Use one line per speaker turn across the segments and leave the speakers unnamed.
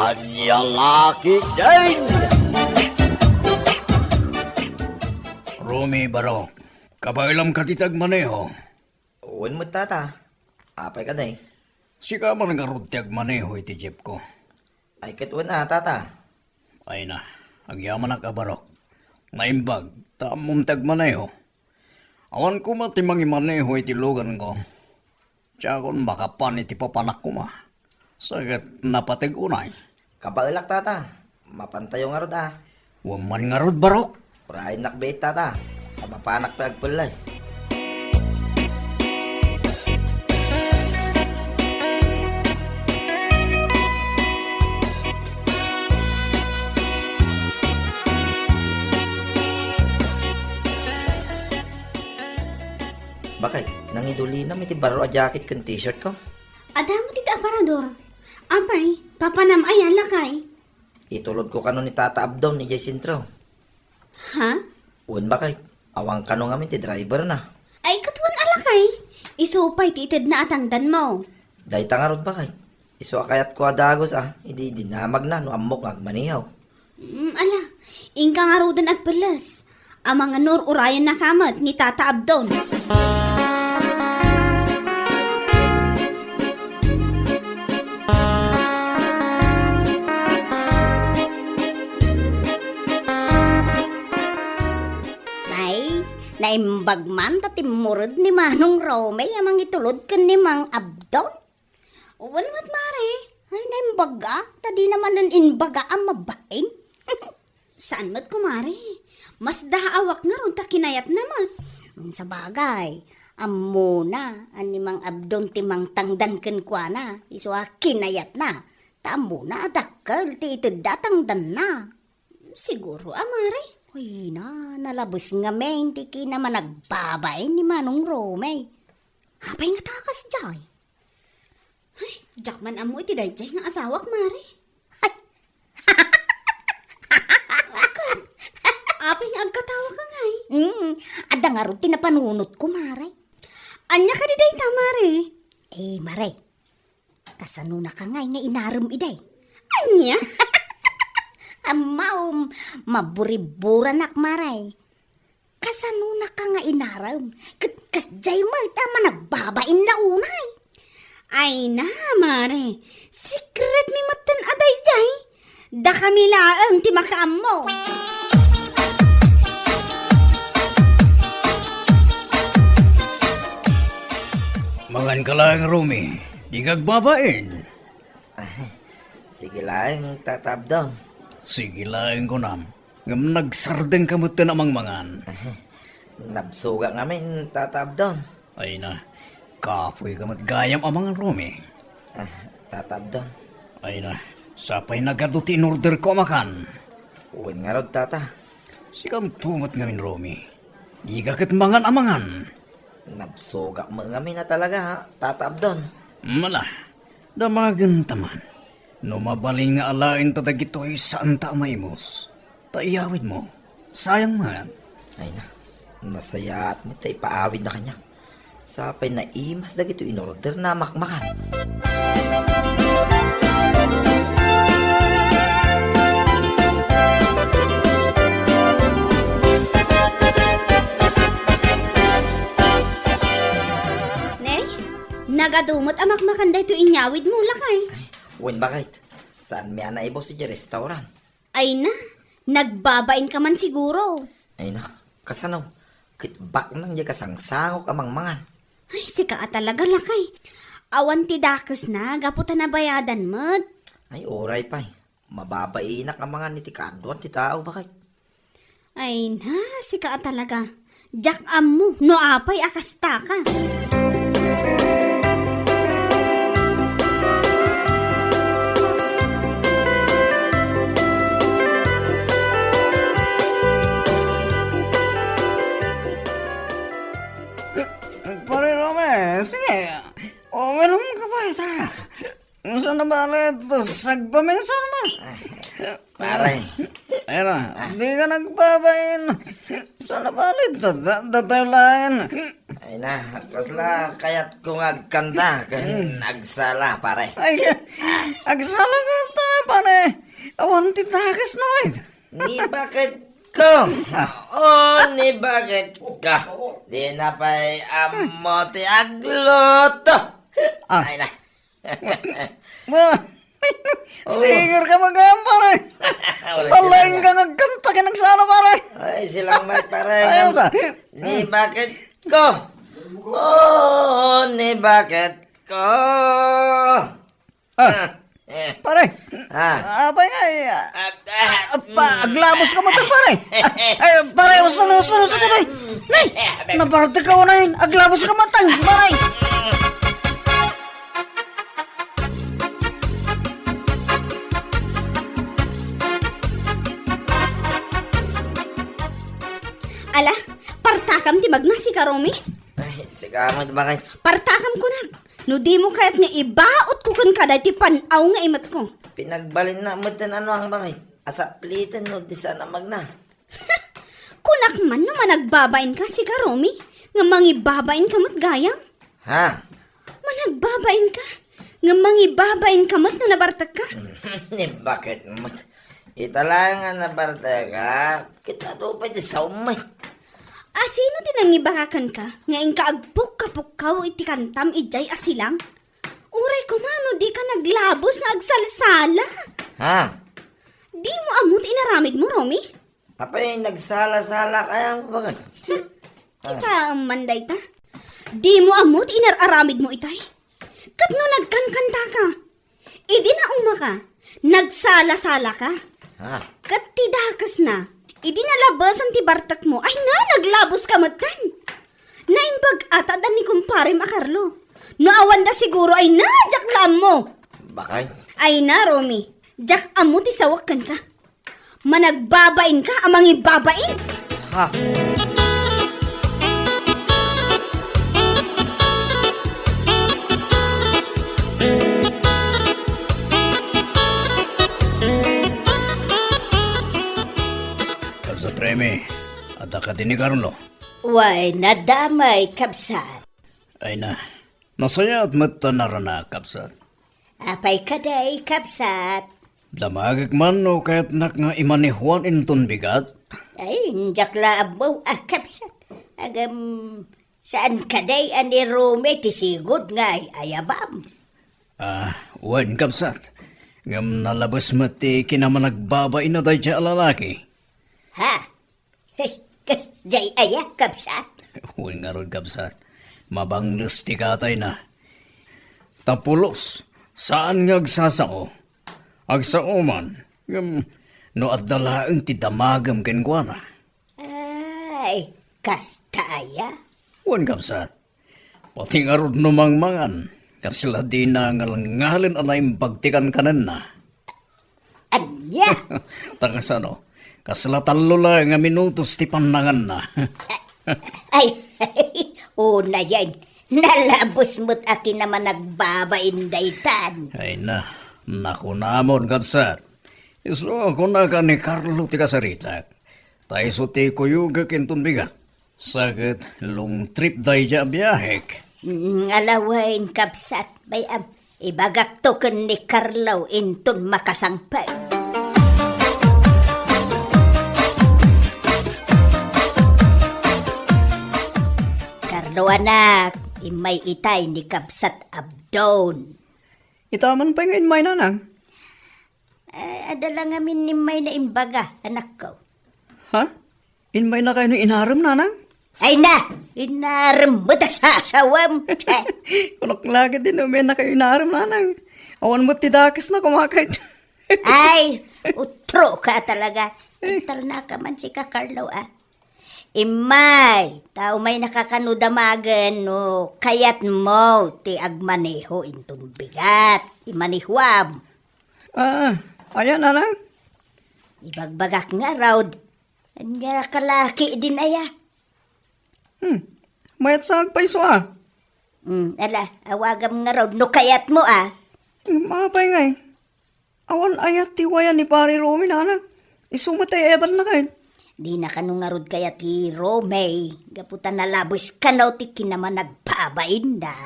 Anya laki din!
Romy Barok, kabailam ka titag maneho.
Uwan mo tata. Apay ka day.
Sika man nga rutiyag maneho iti jeep ko.
Ay katwan tata.
Ay na, agyaman na ka Barok. Naimbag, tamong tag maneho. Awan ko matimang imaneho iti lugan ko. Tiya kon makapan iti papanak ko ma. Sagat napatig unay.
Kabailak tata. Mapantayo nga rod
Waman nga rod Barok.
Urahin nakbait tata. Mapanak pa agpulas. Bakit? Nangiduli na may tibaro a jacket kung t-shirt ko?
Adamo tita aparador. Apay, papanam ayan lakay.
Itulod ko kano ni Tata Abdom ni Jacintro.
Ha?
Uwan bakit? Awang kano nga ti driver na.
Ay katuan alakay. Isupay titid na atangdan mo.
Dahi tangarod bakit? Iso akayat ko adagos Hindi dinamag na no amok agmanihaw.
Ala, ingka nga rodan at pelas. Ang mga nor urayan na kamat ni Tata Abdon. Naimbag man tatimurod ni Manong Rome amang itulod kan ni Mang Abdon. Uwan mat mare, ay naimbaga, tadi naman nun inbaga ang mabain. Saan mat kumare? Mas daawak nga ron ta kinayat naman. Sa bagay, amuna, ani Mang Abdon ti Mang Tangdan ken kwa na, iso kinayat na. Ta amuna adakkel ti itid datangdan na. Siguro amare. Uy na, nalabos nga men, tiki naman nagbabay ni Manong Rome. Hapay nga takas jay. Ay, jakman amo iti dayjay nga asawak, Mare. Ay, apay nga agkatawa ka nga Ada nga rin tinapanunot ko, Mare. Anya ka di day ta, Mare? Mare, kasano na ka nga inaram iday. Anya? Amaw, maburibura nak maray. Kasano na ka nga inaram? Kasjay mo, tama nagbabain na unay. Ay na, mare. Secret mi matan aday jay. Da kami laang ti makaam mo.
Mangan ka lang Romy, di kagbabain.
Sige lang, Tata Abdom.
Sige lang ko nam. Ngam nagsardeng kamot na namang mangan.
Nabsuga ngamin, Tata Abdom.
Ay na, kapoy kamot gayam amang Romy.
Tata Abdom.
Ay na, sapay nagaduti in order ko makan.
Uwan nga rod, Tata.
Sikam tumot ngamin Romy. Di kakit mangan amangan.
Nabsuga mo ngamin na talaga, Tata Abdom.
Mala, damagan taman. No mabalin nga alain tatagitoy saan ta maimos. Taiyawid mo, sayang man.
Ay na, nasaya at mo tayo paawid na kanya. Sapay na imas dagito in order na makmakan.
Nay, nagadumot amak makanda ito inyawid mo lakay.
Uwan bakit? Saan may anaibo si restaurant?
Ay na, nagbabain ka man siguro.
Ay na, kasanaw. Kitbak nang di kasangsangok amang mangan.
Ay, sika talaga lakay. Awan ti dakes na, gaputan na bayadan mo't.
Ay, oray pa'y. Mababainak ang mga ni Tikadwan, ti tao bakit?
Ay na, sika talaga. Jak mo, no apay akasta ka.
Pare Rome, sige. O, meron ka pa, tara. Saan na ba ulit? Sagpaminsan mo.
Pare.
Ayun na, di ka nagbabain. Saan na ba ulit? Datayo lang.
Ay na, kasla kayat kung agkanda, kan nagsala, pare.
Ay, agsala ka na tayo. pare. Awan ti takas naman.
Ni bakit ko? Oh, ni bakit ka? Di na pa'y amo ti agluto. Ay na.
Singer ka magam, pare. Talaing ka nagkanta ka nagsala, pare.
Ay, silang may
Ayun sa.
parang. Ni bakit ko? Oh, ni bakit ko?
Pare.
Ah.
Apay nga, aglabos ka mo ta, pare. Ay, pare, usan tayo. Nay, nabarate ka na yun. Aglabos ka matang, pare.
Ala, partakam ti magnasi ka, Romy.
Ay, sigamot ba kayo?
Partakam ko na. No di mo kaya't nga ibaot ko kun kada ti panaw nga imat ko.
Pinagbalin na mo tin ano ang bakit? Asaplitan no di sana magna.
Kunak man no managbabain ka si ka, Romy. Nga mangibabain ka mat gayang.
Ha?
Managbabain ka. Nga mangibabain ka mat no nabartag ka.
Ni bakit mo? Italangan na barta ka. Kita do pa di sa umay.
Sino tinangibakan ka? Nga ing kaagpok kapukkaw iti kantam ijay asilang? Uray ko mano di ka naglabos nga agsalsala.
Ha?
Di mo amot inaramid mo, Romy?
Papay nagsala-sala kaya mo bakit?
Kita manday ta. Di mo amot inararamid mo itay. Kat no nagkankanta ka. Idi na umaka. Nagsala-sala ka.
Ha?
Kat tidakas na. Idi nalabasan ti bartak mo. Ay na, naglabos ka matan. Naimbag ata dan ni kumpare Makarlo. Naawan da siguro ay na, jaklam mo.
Bakay?
Ay na, Romy. Jak amo ti sawakan ka. Managbabain ka, amang ibabain.
Ha?
Kabsa Treme, ada ka din ni Carlo.
Way, nadamay, kabsat.
Ay na, nasaya at mata na rana, kabsat.
Apay kaday, kabsat.
Damagik man no kahit nak nga imanihuan inton bigat.
Ay, jakla abaw, kabsat. Agam, saan kaday ani Rome tisigod nga ayabam.
Wan kabsat. Ngam nalabas mati kinamanagbabay na dahi siya lalaki.
Ha? Hey, kas jay aya, kabsat.
Wan nga ron kabsat. Mabanglas ti katay na. Tapulos, saan nga agsasao? Agsao man, ngam no addalaan ti damagam kenkwana.
Ay, kastaya.
Wan kabsat. Pati nga ron numangmangan. Kasila di na ngalangalin anay pagtikan kanan na.
Anya?
Takas ano, kasila talo lang nga minutos ti panangan na.
Ay, una yan. Nalabos mo't akin naman nagbabain daytan.
Ay na, naku namon kabsat. Iso ako na ka ni Carlo ti kasarita. Tayo so ti kuyuga kintun bigat. Sakit, long trip day dya biyahek.
Alawain kabsat, bayam. Ibagak to ken ni Carlo intun makasangpay. Carlo anak, imay itay ni kabsat abdon.
Itaman pa ngayon may nanang.
Adala ngamin ni may na imbaga, anak ko.
Ha? Inmay na kayo ng inaram nanang?
Ay na, inaram mo da sa asawam.
Kulok lagi din umay na kayo inaram nanang. Awan mo tidakas na kumakait.
Ay, utro ka talaga. Tal na ka man si ka Carlo Imay, tao may nakakanudamagan no, kayat mo ti agmaneho intong bigat. Imanihuam.
Ayan nanang.
Ibagbagak nga raw. Anya kalaki din aya.
Mayat sa agpaiso
Ala, awagam nga raw. No kayat mo
Mapay nga Awan ayat tiwayan ni pari Romy nanang. Isumatay eban na kayo.
Di na kanungarod kaya ti Rome. Gaputan na labos ka na ti kinaman nagpabain na.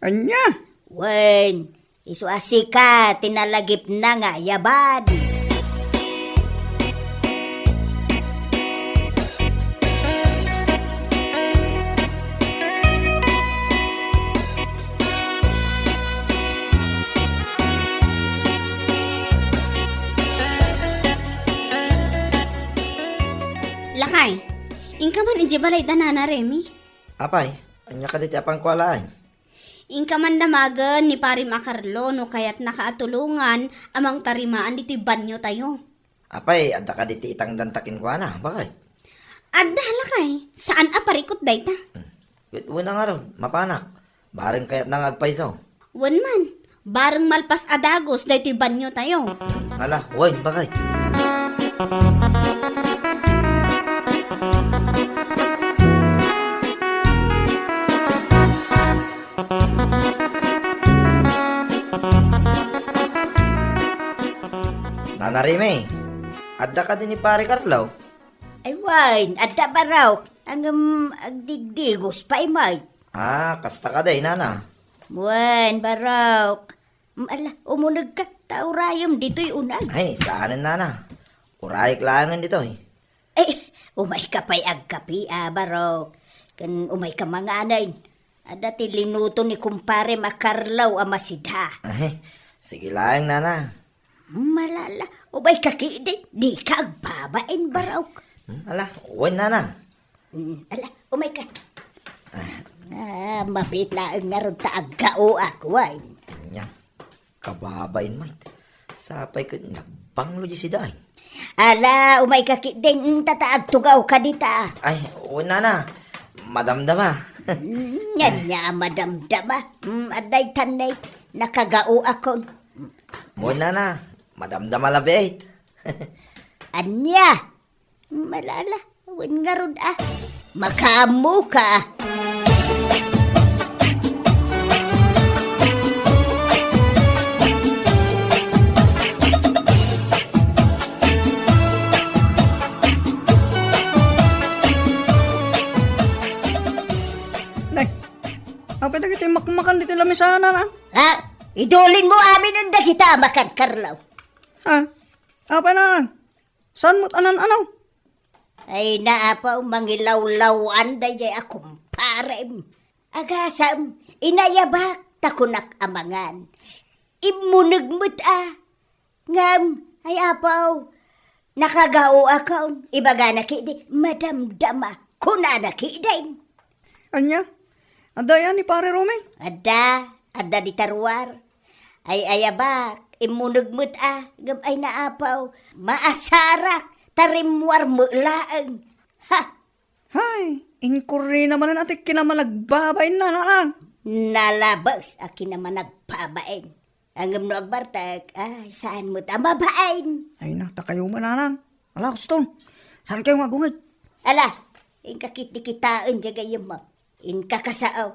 Anya?
Wen, Isuasi ka, tinalagip na nga, yabad.
Lakay, ingka man inji balay danana Remy.
Apay, anya ka diti apang kualaan.
Ingka man damagan ni Pari Makarlo no kaya't nakaatulungan amang tarimaan dito'y banyo tayo.
Apay, adda ka diti itang dantakin ko na, bakit?
Adda lakay, saan aparikot dayta?
Wala nga ron, mapanak. Bareng kayat nang agpaisaw.
Wan man, bareng malpas adagos dayto'y banyo tayo.
Hala, uy, bakit? Nanarime, adda ka din ni Pare Carlo.
Ay, wine, adda ba raw? Ang agdigdigos pa imay.
Ah, kasta ka day, nana.
Wine, baraw. Ala, umunag ka. Taurayom, dito'y unag.
Ay, saanan nana. Urayik langan dito eh.
Umay ka pa'y agkapi, baraw. Kan umay ka mga anay. Ada ti linuto ni kumpare Makarlaw amasidha.
Ay, sige lang, nana.
Malala, umay ka kidi. Di ka agbabain, baraw.
Ala, uwan, nana.
Ala, umay ka. Mapit lang nga ron taag kao ako, wine.
Kanya, kababain, mate. Sapay ko, nagbanglo di si Day.
Ala, umay ka kiding tataag tugaw ka dita.
Ay, uwan, nana. Madamdama.
Yan niya, madamdama. Aday tanay, nakagao ako.
Uwan, nana. Madamdama labit.
Anya, malala, wan nga ron Makamu ka.
Nay, apa ito kita makmakan dito lamisana na?
Ha? Idulin mo amin ang kita makan Karlaw.
Ha? Apa na? Saan mo't anan-anaw?
Ay naapa mangilaw-lawan dayay akong parem. Agasam, inayabak takunak amangan. Imunagmut Ngam, ay apaw. Nakagao akaw. Ibaga na kidi, madamdama. Kuna na kidin.
Anya? Adaya ni pare Romeng?
Ada di tarwar. Ay ayabak, imunagmut Gam ay naapaw. Maasarak. Tarimwar mo laang. Ha!
Hay, inkuri naman na natin kinamanagbabay na lang.
Nalabas akin naman nagpabain. Ang no agbartag, ay saan mo tamabain?
Ay na, takayo mananang. Ala, kuston. Saan kayo magungit?
Ala, inkakitikitaan dya gayam mo. Inkakasaaw.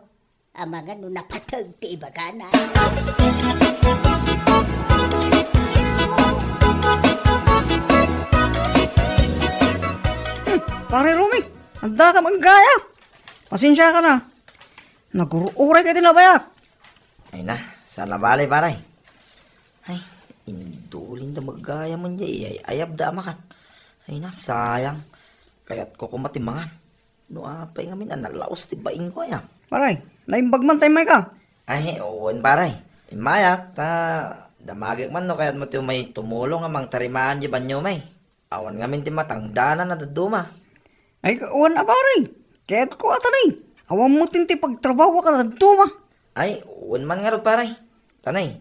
Amangan no napatag ti ibagana.
Pare Romeng, handa ka maggaya. Pasensya ka na. Naguruuray ka din na bayak.
Ay na, sana balay, paray. Ay, indulin na magaya man niya. Ay, ayab da makan. Ay na, sayang. Kaya't ko kumatimangan. No, apay nga min, nalaos ti baing ko ya.
Paray, naimbag man tayo may ka.
Ay, uwan, paray. Mayak, damagik man no, kaya't mo tiyo may tumulong amang tarimaan di banyo may. Awan nga min ti matangdanan na daduma.
Ay, kauwan na paray. Kaya't ko atanay. Awan mo tinti pagtrabaho ka na tuma.
Ay, uwan man nga ro, paray. Tanay,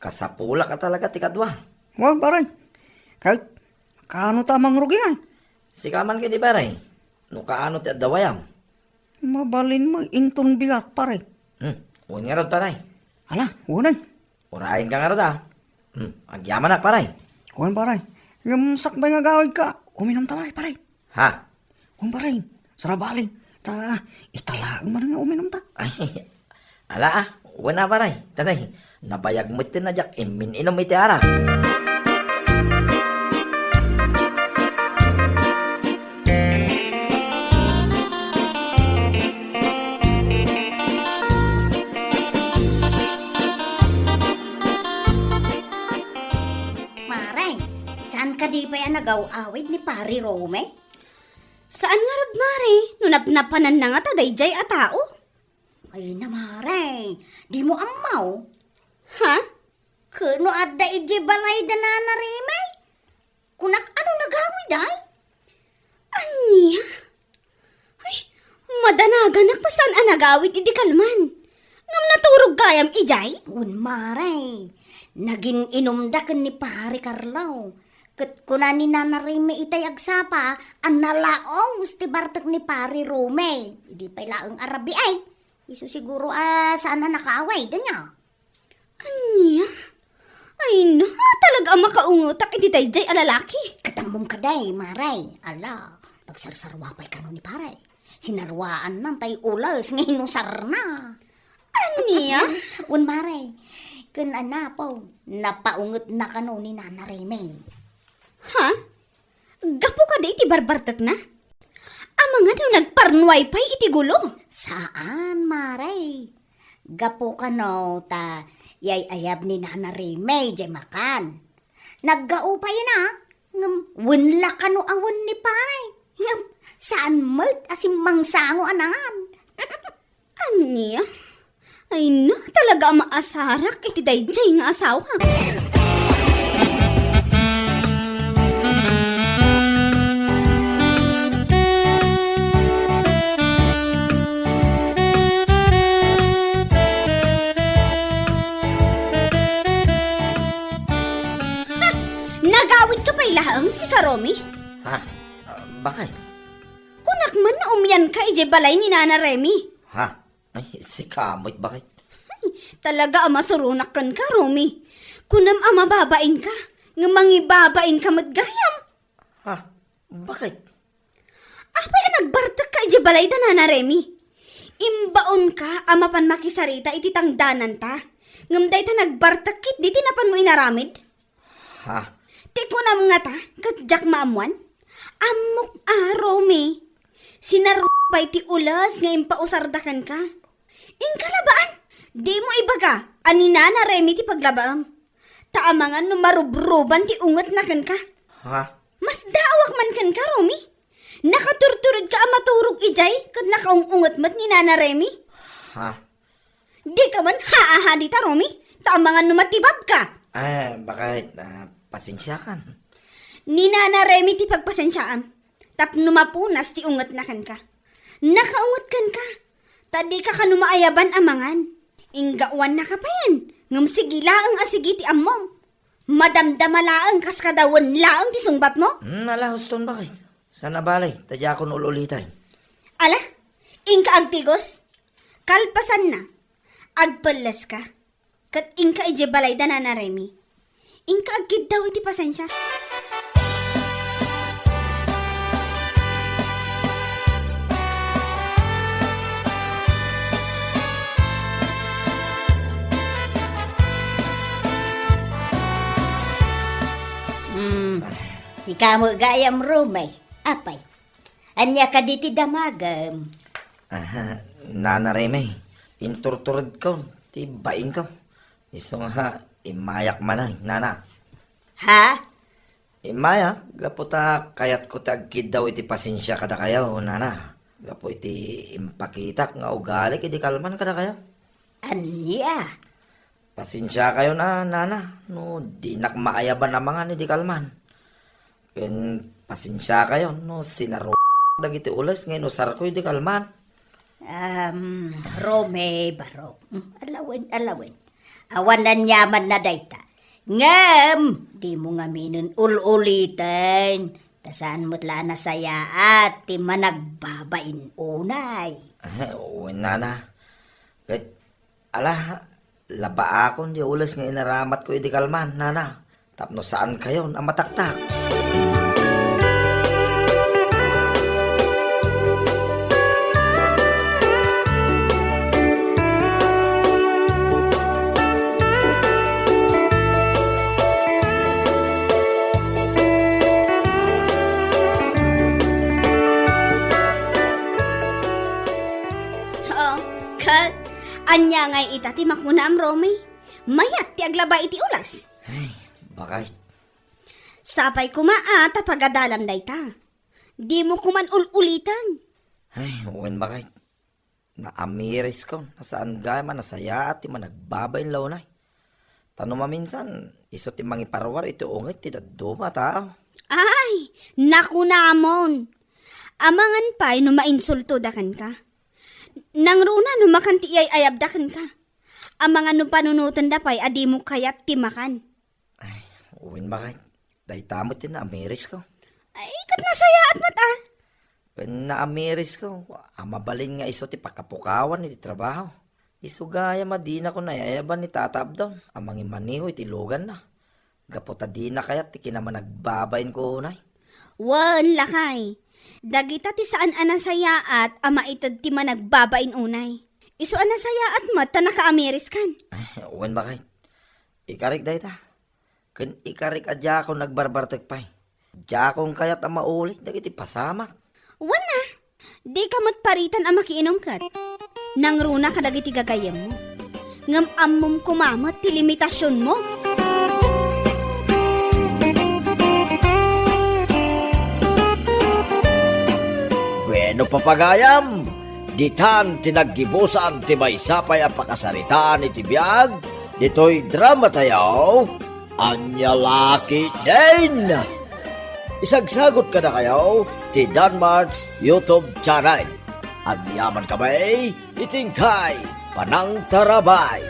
kasapula ka talaga ti kadwa.
Wan paray. Kahit kaano tamang rugingan.
Sikaman ka di, paray. No kaano ti adawayam.
Mabalin mo inton bigat paray.
Uwan nga ro, paray.
Hala, unay.
Urahin ka nga ro da. Agyaman na, paray.
Wan paray. Yung sakbay nga gawid ka, uminom tamay paray.
Ha?
Wan paray. Sarabaling. Italaang man nga uminom ta.
Ay, ala uwan na, paray. Tanay, nabayag mo iti na jak, imin inom iti ara.
Saan ka di pa yan nagaw-awid ni Pari Rome?
Saan nga rod, Mare? Nunapnapanan na nga tadayjay a tao.
Ay na, Mare. Di mo amaw.
Ha?
Kuno adda ije balay da na Reme? Kunak ano nagawid ay?
Anya? Ay, madanagan pa saan ang nagawit idi kalman. Ngam naturog gayam ijay?
Un Mare. Naging inumdakan ni Pari Carlo. Kat kuna ni Nana Reme itay agsapa, ang nalaong ti bartak ni Pari Rome. Hindi pa ilaang Arabi ay. Isu siguro saan na nakaaway da niya.
Anya? Ay na, talaga ang makaungutak iti dayjay a lalaki.
Katambong kaday, Maray. Ala, nagsarsarwa pa'y kano ni Paray. Sinarwaan ng tay ulas, ngayon nusar na.
Anya?
Un Maray, kun po, napaungot na kano ni Nana Reme.
Ha? Gapo ka di iti barbartak na? Amang ano nagparnway pa'y iti gulo?
Saan, Maray? Gapo kano ta yay-ayab ni Nana Reme, jay makan. Naggaupay na, wunla kano awan ni Paray. Saan mat asim mangsango anangan?
Anya? Ay na, talaga ang maasarak iti dayjay nga asawa. Nagawid ka pa'y lahang si Karomi?
Ha? Bakit?
Kunak man na umyan ka ije balay ni Nana Remy.
Ha? Ay, si Kamoy, bakit?
Talaga ang masurunak kan ka, Romy. Kunam ang mababain ka, nga mangibabain ka matgayam.
Ha? Bakit?
Apay ang nagbartak ka ije balay da Nana Remy. Imbaon ka amapan makisarita iti tangdanan ta. Ngamday ta nagbartak kit di tinapan mo inaramid.
Ha?
Ti kunam nga ta, katjak maamuan. Amok Romy. Sinarupay ti ulas ngayon pausardakan ka. Inkalabaan, di mo ibaga, ani Nana Remy ti paglabaam. Taamangan no marubruban ti ungat na kan ka.
Ha?
Mas daawak man kan ka, Romy. Nakaturturod ka ang maturog ijay, kad nakaungungat mat ni Nana Remy.
Ha?
Di ka man haaha di ta, Romy. Taamangan no matibab ka.
Bakit? Pasensya kan.
Ni Nana Remy ti pagpasensyaan. Tapno mapunas ti ungat na kan ka. Nakaungat kan ka. Tadi ka kanumaayaban amangan. Inggawan na ka pa yan. Ngam sigilaang asigi ti ammom. Madamdamalaang kas kadawan laang ti sungbat mo.
Ala, Huston, bakit? Sana balay, tadya ako nululitay.
Ala, ingka agtigos. Kalpasan na. Agpalas ka. Kat ingka ije balay da Nana Remy. Ingka agkid daw iti pasensya.
Si kamo gayam Rome, apay. Anya ka diti damagam.
Nana Reme, inturturad ko, tibain ko. Iso nga, imayak manay, nana.
Ha?
Imaya, gaputa kayat ko tagkid daw iti pasensya kada kayo, nana. Gapo iti impakitak nga ugali iti kalman kada kayo.
Anya?
Pasensya kayo na, nana. No, di nakmaayaban na mga ni di kalman. Ken pasensya kayo, no, sinaro dagiti ulas ngayon usar ko di kalman.
Rome, baro. Alawen. Awan na nyaman na dayta. Ngam, di mo nga minun ululitan. Tasaan mo't la na saya at ti managbabain unay.
Oo, nana. Kahit, laba akong di ulas nga inaramat ko iti kalman, nana. Tapno saan kayo na mataktak?
Anya ngay itati makmuna am Romy. Mayat ti aglaba iti ulas.
Ay, bakit?
Sapay kumaa tapagadalam dayta. Di mo kuman ulitan.
Ay, uwan bakit? Naamiris ko. Nasaan gaya man, nasaya at ti man nagbabay law na. Tanong maminsan, iso ti mangiparwar iti ungit ti daduma tao.
Ay, naku namon. Amangan pa'y no mainsulto dakan ka. Nang runa no makanti iyay ayabdakan ka. Amangan no panunutan da pa'y adi mo kayat timakan.
Ay, uwan bakit? Dahi tamot ti naamiris ko.
Ay, kat nasaya at mata.
Naamiris ko. Mabalin nga iso ti pakapukawan iti trabaho. Iso gaya madina ko na yayaban ni Tata Abdon. Amang imaniho iti lugan na. Gapota di na kaya ti kinaman nagbabayin ko unay.
Wan lakay. Dagita ti saan anasaya at ama itad ti managbabain unay. Iso anasaya at mat ta naka-ameris kan.
Ay, uwan bakit? Ikarik dahi ta. Kan ikarik adya ako nagbarbartag pa'y. Dya akong kayat ang maulit, dagiti pasamak.
Wan na. Di ka mat paritan ang makiinom kat. Nang runa ka dagiti gagayam mo. Ngam ammom kumamat ti limitasyon mo.
Bueno papagayam, ditan tinaggibusan ti may sapay ang pakasaritaan iti biyag, dito'y drama tayo, Anyalaki din! Isagsagot ka na kayo ti Danmarks YouTube channel. Agyaman kamay, itingkay, panang tarabay.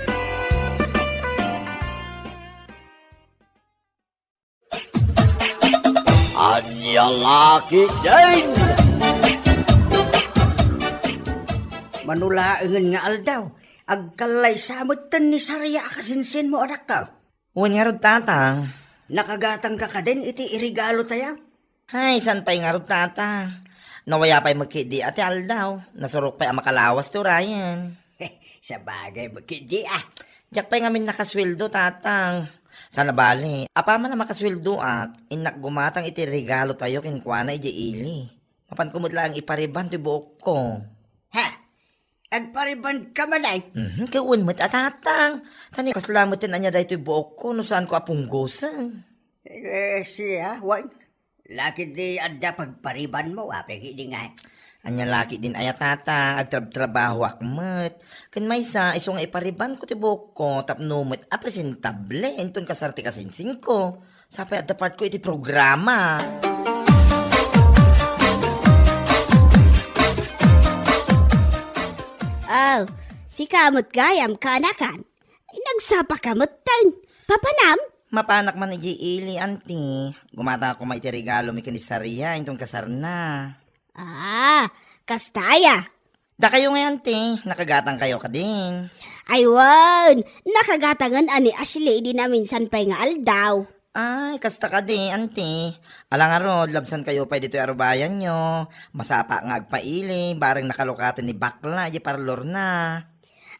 Anyalaki din!
Manulaangan nga aldaw, agkalay samutan ni Sarya kasinsin mo anak ka.
Uwan nga rod tatang.
Nakagatang ka ka din, iti irigalo tayo.
Ay, san pa'y nga rod tatang? Nawaya pa'y magkidi ati aldaw. Nasurok pa'y ang makalawas to Ryan.
Sa bagay magkindi ah.
Diyak pa'y ngamin nakasweldo tatang. Sana bali, apa man na makasweldo inak gumatang iti regalo tayo kinkwana iti ili. Mapan kumudla ang ipariban ti buok ko.
Ha? Agpariban ka man ay.
Kawan mo't atatang. Tani kaslamutin anya dahi iti buok ko no saan ko apunggosan.
Siya, wan. Laki di adda pagpariban mo, apeng hindi nga.
Anya laki din ayatata, agtrabaho akmet. Kan may sa iso nga ipariban ko ti buok ko, tapno mo't apresentable, enton kasarte kasinsin ko. Sapay at part ko iti programa.
Oh, si kamot gayam kanakan. Nagsapa kamot tan. Papanam?
Mapanak man iti ili, auntie. Gumata ako may iti regalo mi kanisarya, enton kasarna.
Ah, kastaya.
Da kayo nga, auntie. Nakagatang kayo ka din.
Aywan, nakagatangan ani Ashley di na minsan pa'y nga aldaw.
Ay, kasta ka di, auntie. Alang arod, labsan kayo pa dito arubayan nyo. Masapa nga agpaili, bareng nakalukatan ni bakla, di parlor na.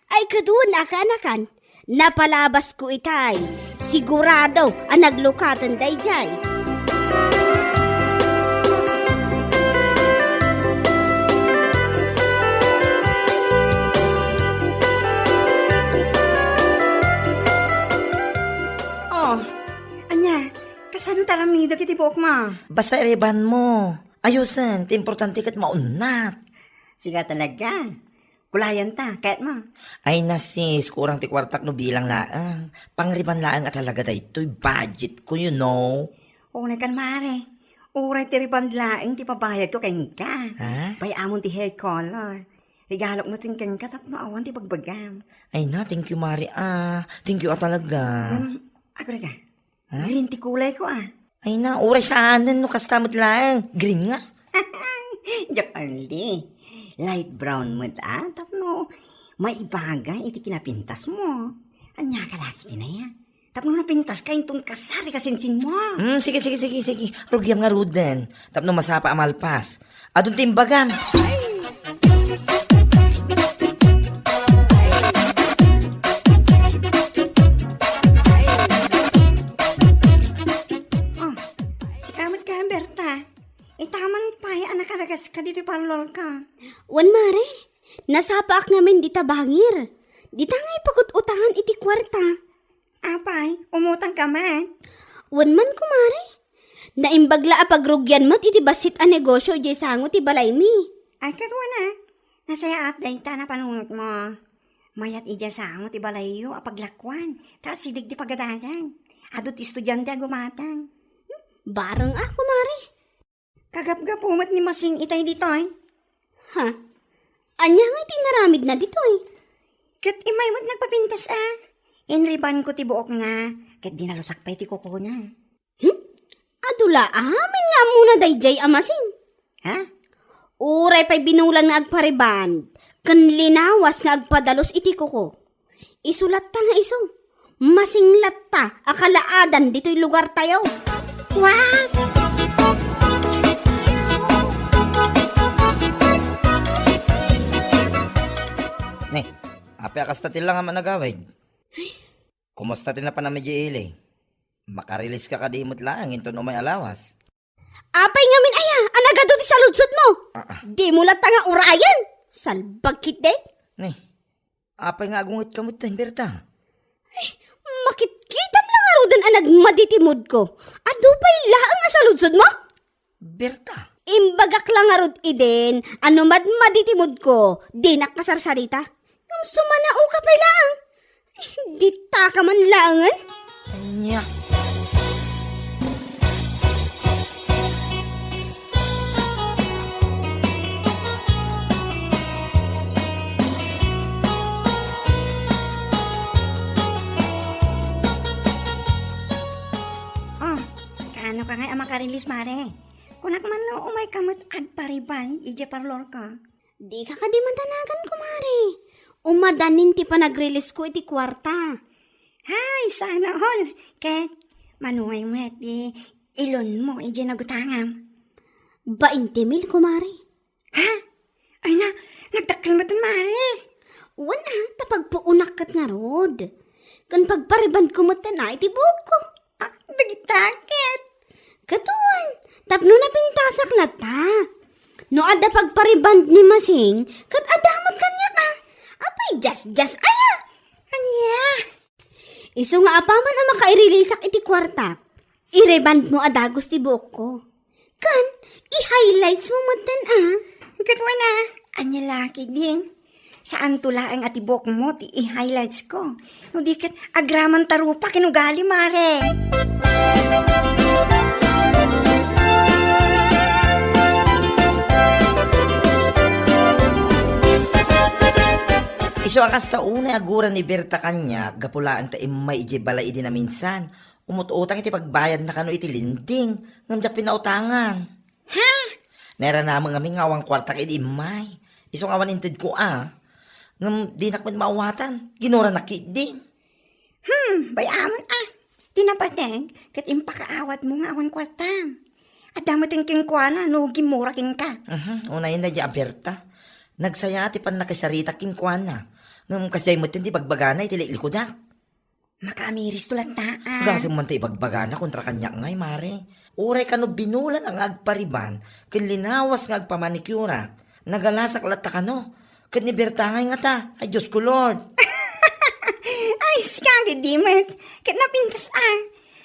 Ay kadun anakan, napalabas ko itay. Sigurado ang naglukatan dayjay.
Kasano taramida kiti buok ma?
Basta ereban mo. Ayusan, ti importante kat maunat.
Siga talaga. Kulayan ta, kahit mo.
Ay nasis, kurang ti kwartak no bilang laang. Pangriban laang at talaga da ito'y budget ko, you know.
Unay kan mare. Uray ti riband laing ti pabayad ko kay ka.
Ha?
Bayamon ti hair color. Regalok mo tin kan ka tapno awan ti bagbagam.
Ay na, thank you Mari. Thank you talaga.
Ako ka. Green ti kulay ko
Ay na, uray saanan no kastamot lang. Green nga.
Diyak only. Light brown mo tapno may ibagay iti kinapintas mo. Anya ka laki tinaya. Tapno napintas ka intong kasari kasinsin mo.
Sige. Rugyam nga ruden. Tapno masapa amalpas. Adun timbagam.
Ka dito parlor ka.
Wan mare, nasapaak namin dita bangir. Dita nga ipagod-utangan iti kwarta.
Apay, umutang ka man.
Wan man ko mare, Naimbagla a pagrugyan mo, iti basit a negosyo, iti sango, ti balay mi.
Ay, katwa na. Nasaya update ta na panungot mo. Mayat ija sa angot ibalayo apaglakwan. Ta sidig di pagadalan. Adot estudyante agumatang.
Barang ako, Mari.
Kagap-gapumat ni Masing itay ditoy.
Ha? Anya nga tinaramid na ditoy.
Kat imay mo nagpapintas Inriban ko ti buok nga. Kat dinalusak pa iti kuko na.
Adula, amin nga muna dayjay amasin.
Ha?
Uray pa'y binulan nga agpariban. Kan linawas nga agpadalos iti kuko. Isulat ta nga iso. Masinglat ta, akalaadan dito'y lugar tayo.
What?
Ni, api akastatil lang nga managawid. Kumusta tin na pa na medyo ili? Makarilis ka kadimot lang, into no may alawas.
Apay nga min aya, anagado ti saludsod mo. Di mo lata nga urayan. Salbag kit de.
Ni, apay nga agungit kamot tayo, Berta.
Makitkitam lang arudan anag maditimod ko. Adupay laang nga saludsod mo.
Berta?
Imbagak lang arud iden, ano maditimod ko, di nakasarsarita. Yung sumanao ka pa lang. Di ta ka man langan.
Anya.
Oh, kaano ka nga makarilis mare? Kunak man no umay kamot agpariban, ija parlor ka.
Di ka kadimantanagan, kumari. Umadanin ti panag-release ko iti kwarta.
Hay, sana all. Ket, manuhay mo di ilon mo, ija nagutangam.
20,000, kumari.
Ha? Ay na, nagdakkel mo tan mare.
Wana, tapagpuunak kat nga rod. Kan pagpariban ko na iti buhok ko.
Dagitakit.
Katuan, tapno na pintasak lata. No ada pagpariband ni Masing, kat adamot kanya ka. Apay, just aya.
Anya?
Iso nga apaman ang makairilisak iti kwarta. Ireband mo adagos ti buhok ko. Kan, i-highlights mo matan
Katwa na, anya laki din. Saan tula ang atibok mo, ti i-highlights ko. No di kat agraman tarupa kinugali mare.
Iso akas ta una aguran ni Berta kanya, gapulaan ta imay iji balay idi na minsan. Umututang iti pagbayad na kano iti linding, ngam da pinautangan.
Ha?
Nera namang kami ngawang kwarta kay imay. Iso ngawan inted ko ngam di nakman maawatan, ginura nakit din.
Bayaman Tinapateng, kat impakaawat mo nga awan kwarta. At damating kinkwana, no gimurakin ka.
Unayin na di Berta. Nagsaya ti pan nakasarita kinkwana. Ngam kasay mo tin di bagbagana iti likoda.
Makamiris tulat na
Gasing man ti bagbagana kontra kanya ngay mare. Uray kano binulan ang agpariban, kin linawas nga agpamanikyura. Nagalasak lata kano. Kat ni Berta ngay nga ta. Ay Diyos ko Lord.
Ay, sikagid dimet. Kat napintas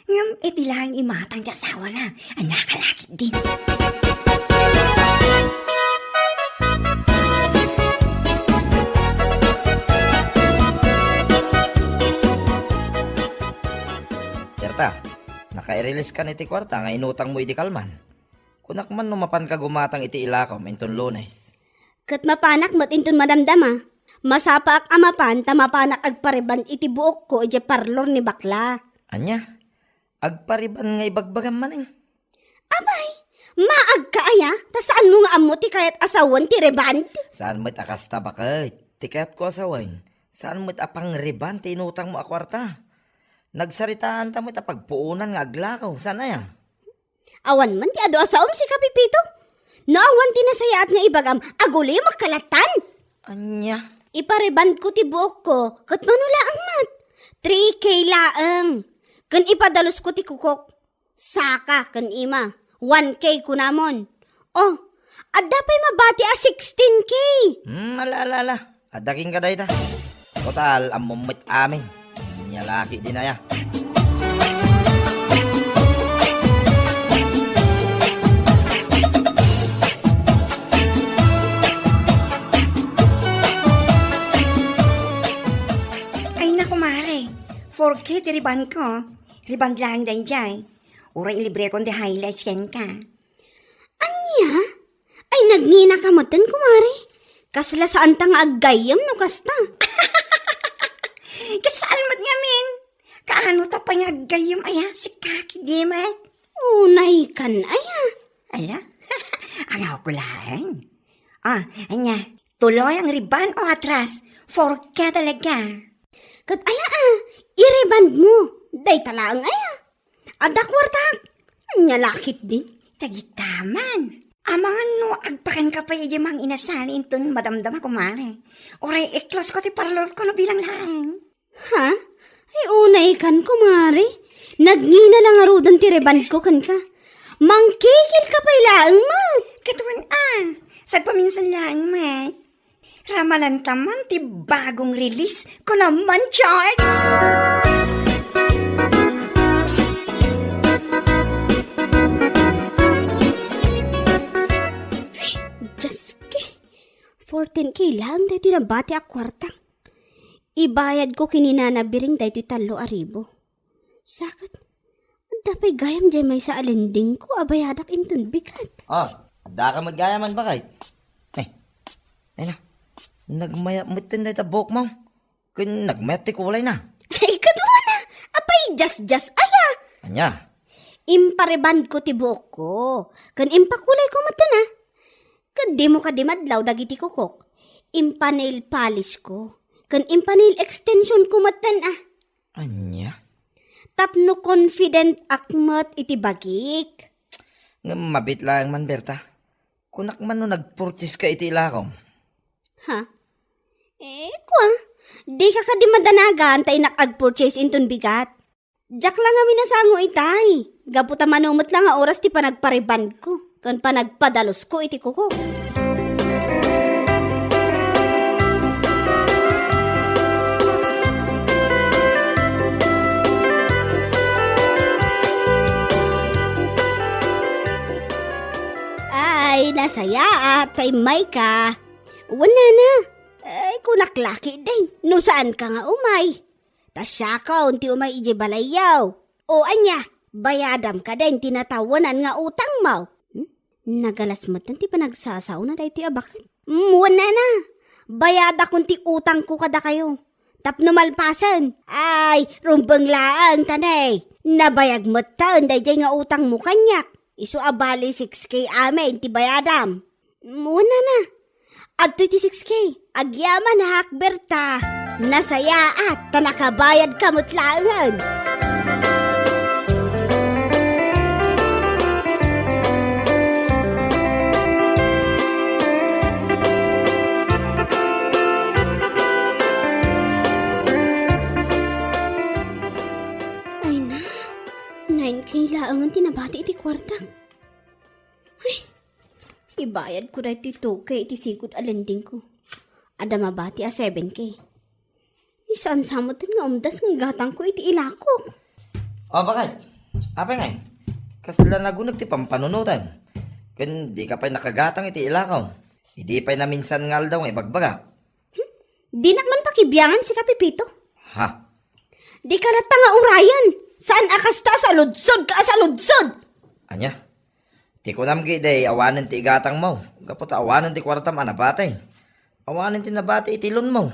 Ngam, iti lang imatang di asawa na. Ang nakalakit din.
Berta, naka-release ka niti kwarta nga inutang mo iti kalman. Kunak man numapan ka gumatang iti ilakom inton Lunes.
Kat mapanak mat inton madamdama. Masapak amapan, tamapanak agpariban iti buok ko iti parlor ni bakla.
Anya, agpariban nga ibagbagan man
Abay, maag ka aya, ta saan mo nga amo ti kayat asawan ti reband?
Saan mo't akasta bakit? Tikat ko asawain. Saan mo't apang riban ti inutang mo akwarta? Nagsaritaan ta mo't apagpuunan nga aglakaw. Sana ya?
Awan man ti ado asawam si Kapipito. Naawan ti nasayaat nga ibagam, aguli makalatan.
Anya,
Ipareband ko ti buok ko, kat manula ang mat. 3K laang. Kan ipadalos ko ti kukok. Saka kan ima. 1K ko namon. Oh, adda pa'y mabati 16K.
alala. Adaking ka dahi ta. Total, amumit amin. Nyalaki din na ya.
Sige, ti riban ko. Riban lang dahin jay. Uray ilibre ko di highlights yan ka.
Anya? Ay, nagngina ka matan, kumari. Kasla saan ta nga aggayam no kasta.
Kasaan mat nga, min? Kaano ta pa nga gayam, aya? Si kaki di mat.
Unay kan, aya.
Ala? Agaw ko lang. Anya, tuloy ang riban o atras. Forka talaga.
Kat ala ireband mo. Day talaang aya. Adak wartak. Anya lakit din.
Tagitaman. Amangan no, agpakan ka pa yung mang inasalin ton madamdama ko mare. Oray, iklos ko ti parlor ko no bilang lang.
Ha? Ay unay kan, kumari. Nagngina lang arudan ti reband ko kan ka. Mangkikil ka pa ilaang mat.
Katuan sagpaminsan lang mat. Ramalan taman ti bagong release ko naman, Charles.
Jaske, 14K lang dahito na bati a kwarta. Ibayad ko kininanabiring dahito 3,000. Sakit, dapay gayam dyan may sa alinding ko, abayadak inton bigat.
Da ka maggayaman ba kahit? Ay na. Nagmayamitin na itabok mo. Kung nagmayat ti kulay na.
Ay, katuwa na, apay just aya.
Anya?
Impareband ko ti buok ko, kan impakulay ko mata na. Kan di mo ka di madlaw dagiti kukok. Impanail polish ko, kan impanail extension ko matan
Anya?
Tapno confident akmat iti bagik.
Nga mabit lang man, Berta. Kunak man no nagpurtis ka iti ilakom.
Ha? Kwa, di ka di madanagan tayo nakag-purchase inton bigat. Jack lang kami nasango itay. Gaputa manumot lang nga oras ti panagpariban ko. Kan panagpadalos ko iti kuko. Ay, nasaya at kay Maika. Wala na. Ay, kunaklaki din. No saan ka nga umay? Tasya ka, unti umay iji balayaw. O anya, bayadam ka din, tinatawanan nga utang mo. Nagalas mo ti panagsasaw na dahi ti bakit? Wala na. Bayada kunti utang ko kada kayo. Tapno malpasan. Ay, rumbang laang tanay. Nabayag mo taon dahi nga utang mo kanyak. Isu abali 6K amin ti bayadam. Wala na. At 26K, agyaman hakberta, nasaya at tanakabayad kamutlangan. Ay na, 9K laangan tinabati iti kwarta. Ay, ibayad ko dahil iti 2K iti sigod alending ko. Ada mabati 7K. Isaan samutin nga umdas nga igatang ko iti ilakok.
Bakit? Apa nga? Kasla nagunag ti pampanunutan. Kun di ka pa nakagatang iti ilakaw. Hindi pa na minsan ngal daw nga ibagbagak.
Di nakman pakibiyangan si Kapipito.
Ha?
Di ka nata nga urayan. Saan akasta sa ludsod ka sa ludsod?
Anya? Ti ko namgi day awanan ti igatang mo. Kapot awanan ti kwartam anabate. Awanan ti nabate itilon mo.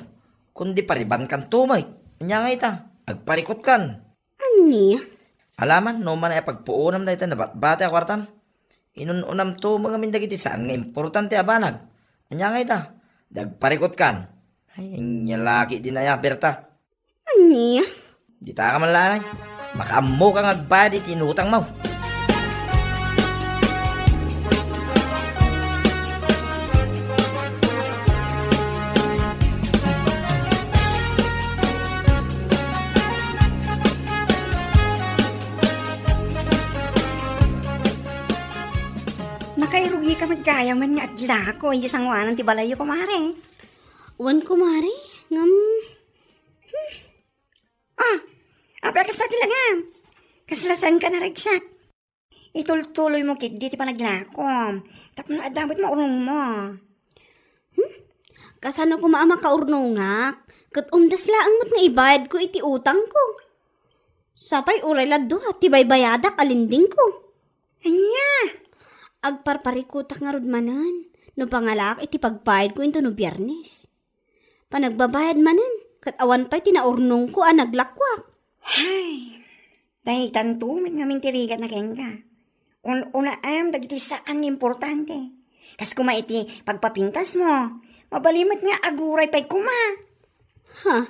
Kundi pariban kan tumay. Anya nga ita. Agparikot kan.
Ani?
Alaman, no man ay pagpuunam na ita nabate a kwartam. Inununam to mga mindagiti saan nga importante abanag. Anya nga ita. Dagparikot kan. Ay, anya laki din na ya, Berta.
Ani?
Di ta ka man lanay. Makaammo kang agbayad iti inutang mo.
Nakairugi ka magkaya man nga adla ko. Isang wanan ti balayo ko, mare.
Wan kumari? Ngam...
Abakas na tilangan. Kaslasan ka na ragsak. Itultuloy mo kit di ti panaglakom. Tapos na adamot maurong mo.
Kasano ko maama kaurnongak? Kat umdas laang mat nga ibayad ko iti utang ko. Sapay uray laddo at tibay bayadak alinding ko.
Anya,
Agparparikutak nga rod manan. No pangalak iti pagbayad ko into no biyernes. Panagbabayad manan. Kat awan pa'y tinaurnong ko naglakwak.
hay, dahil tanto, may ngamin tirigat na kenka. Una dagiti saan importante. Kas kuma iti pagpapintas mo, mabalimat nga aguray pa'y kuma.
Ha?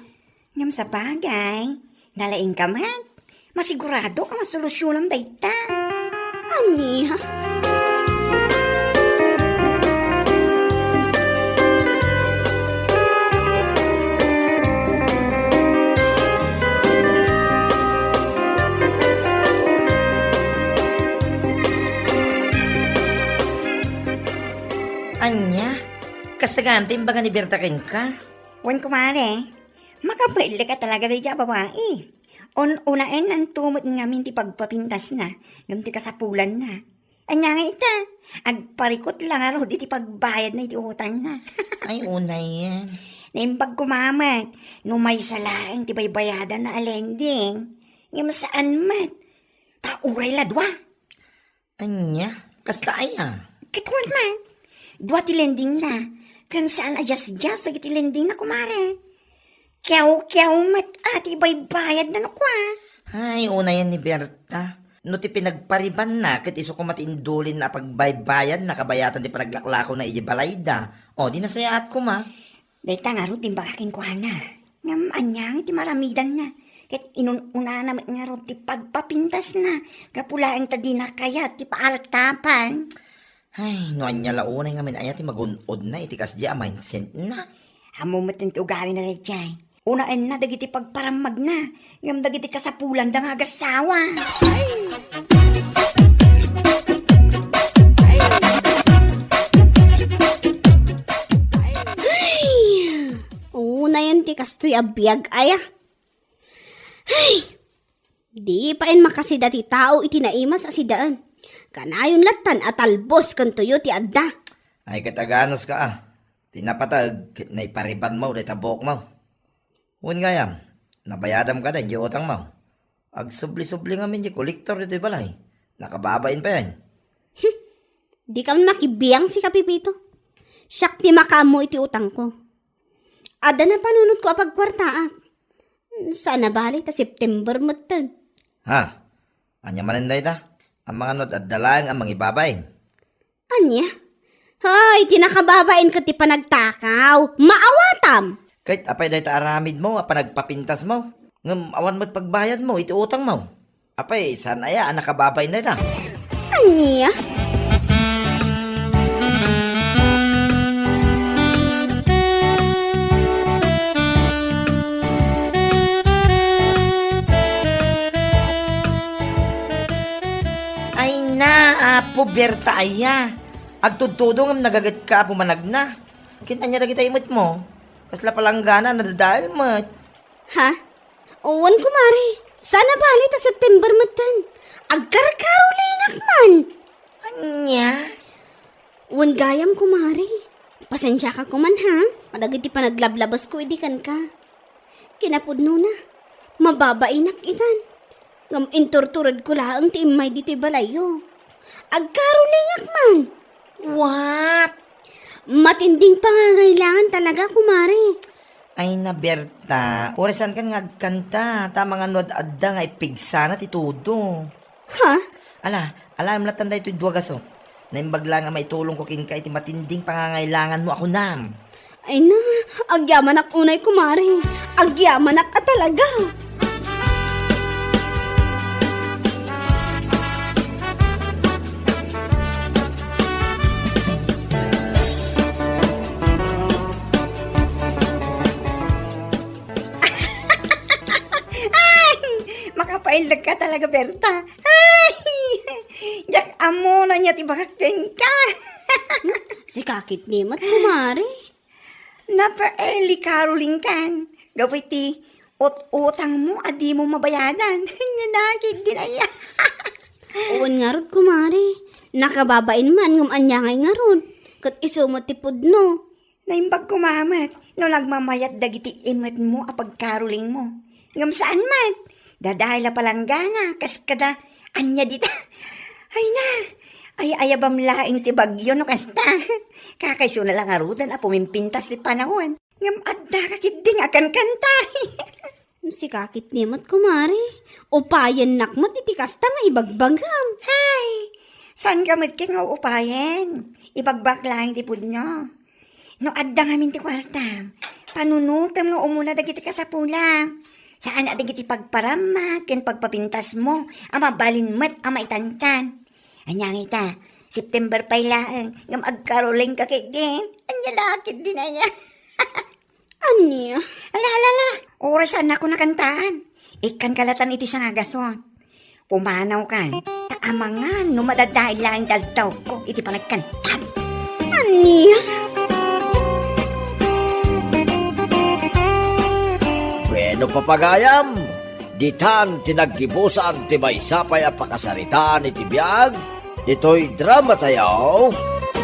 Ngam sa bagay, nalaing ka man, masigurado ka masolusyonan dayta.
Ani ha?
Anya, kasagante imbaga ni Berta ken ka.
Wan kumare, makapaili ka talaga di dya babae. Unain ang tumot ngamin ti pagpapintas na, ngam ti kasapulan na. Anya nga ita, agparikot lang aro di ti pagbayad na iti utang na.
Ay, unay yan.
Naimbag kumamat, no may salaang ti baybayadan na alending. Ngam saan mat, tauray ladwa.
Anya, kasta ay
Kituan man, dua ti lending na, kan saan ayas-yas sa ti lending na kumare. Kyaw mat ati baybayad na no kwa.
Ay, una yan ni Berta. No ti pinagpariban na, kat iso ko matindulin na pagbaybayan na kabayatan ti panaglaklako na ijibalayda. O, di nasayaat ko ma.
Dahil tangaro din bakakin ko na. Ngam anyang iti maramidan na. Kat inununa naman nga ro ti pagpapintas na. Kapulaang tadi na kaya ti paalatapan.
Ay, no anya launay nga min ayat ti magunod na iti kasdi a mindset na.
Amo matin ti ugali na dayjay. Unaan na dagiti pagparamag na. Ngam dagiti kasapulan da nga agasawa.
Una yan ti kastoy abiyag aya. Ay! Di pa en makasida ti tao iti naimas asidaan. Kanayon latan at talbos kan tuyo ti adda.
Ay, kataganos ka Tinapatag, naipariban mo, day tabok mo. Hun gayam, nabayadam ka din, di utang mo. Ag subli-subli nga min, di kolektor dito balay. Nakababain pa yan.
Di ka makibiyang si Kapipito. Siyak ti makamo iti utang ko. Ada na panunod ko apag kwartaak. Sana bali ta September matan.
Ha? Anya maninday ta? Ang mga not at dalang ang mga ibabain.
Anya? Hay, tinakababain ka ti panagtakaw. Maawatam!
Kahit apay day ta aramid mo, panagpapintas mo. Ngam awan mo't pagbayad mo, iti utang mo. Apay, saan aya, nakababain day ta?
Anya?
Ay na, apo, Berta aya. Agtudtudong ang nagagat ka pumanag na. Kinanya na kita imot mo. Kasla palanggana nadadahil mat.
Ha? Owan kumari. Sana bali ta September matan. Agkarkaro linak man.
Anya?
Wan gayam kumari. Pasensya ka kuman ha. Madagiti pa naglablabas ko idikan ka. Kinapudno na. Mababainak itan. Ngam inturturad ko laang ti imay dito'y balayo. Agkaro linak man.
What?
Matinding pangangailangan talaga kumari.
Ay na, Berta. Orasan ka nga agkanta. Tama nga nuad adda nga ipigsa na titudo.
Ha?
Alam latan da ito'y duwagasot. Naimbag lang nga maitulong ko kin ka iti matinding pangangailangan mo ako nam.
Ay na, agyaman ak unay kumari. Agyaman ak talaga.
Makapailag ka talaga, Berta. Ay! Yak amo na niya ti bakakeng ka.
Si kakit ni mat kumari.
Napa-early caroling kan. Gawit ti utang mo, adi mo mabayadan. Nanakit din aya.
Uwan nga rod kumari. Nakababain man ngam anya ngay nga rod. Kat isumot ti pudno.
Naimbag kumamat, no nagmamayat dagiti imat mo apag caroling mo. Ngam saan man? Dadahil la palanggana, kaskada, anya dita. Ay na, ay ayabam laing ti bagyo no kasta. Kakaiso na lang arudan a pumimpintas ti panahon. Ngam adda kakiding akan kanta.
Si kakit nimot, kumare. Upayan nakmat, iti kasta nga ibagbagam.
Hay, saan ka madking upayan? Ibagbak lang ti pudno. No adda nga min ti kwartam. Panunutam nga umuna dagiti ka sa pula. Saan na dagiti pagparamak, ken pagpapintas mo, ama balinmat, ama itantan. Anyang ita, September pa ilaan, ngam agkaroling ka kigin. Anya lakit din aya.
Anya?
Ala, orasan na ko nakantaan. Ikan kalatan iti sangagason. Pumanaw kan, taamangan no madadahil lang daltaw ko iti panagkantan.
Anya?
Bueno papagayam, ditan tinaggibusan ti maysapay a pakasaritaan iti biag, dito'y drama tayo,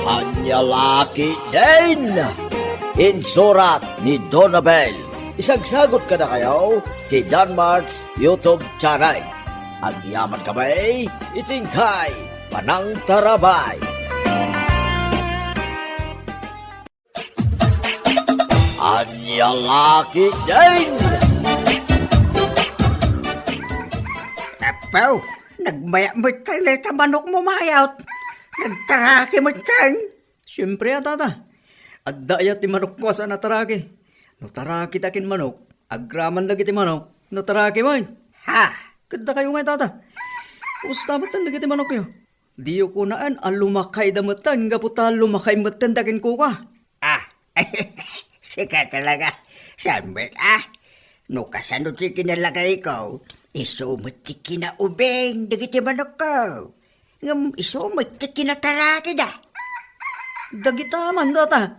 Anyalaki din! Insurat ni Donabel. Isagsagot ka na kayo ti Danmarks YouTube channel. Ang yaman kamay, itingkay, panang tarabay. Anyalaki din!
Apaw, nagmaya mo tayo na manok mo mayat. Nagtaraki mo tayo.
Siyempre, tata. At daya ti manok ko sa nataraki. No taraki takin manok, agraman lagi ti manok, no taraki mo.
Ha?
Kada kayo nga, tata. Ustamatan lagi ti manok yo. Diyo ko naan, lumakay damatan, gaputa lumakay matan takin ko ka.
Ah, sika talaga. Sambit no kasano ti kinalagay ko, isumot ti kinaubeng, dagiti manok ko. Ngam isumot ti kinataraki da.
Dagitaman, tata.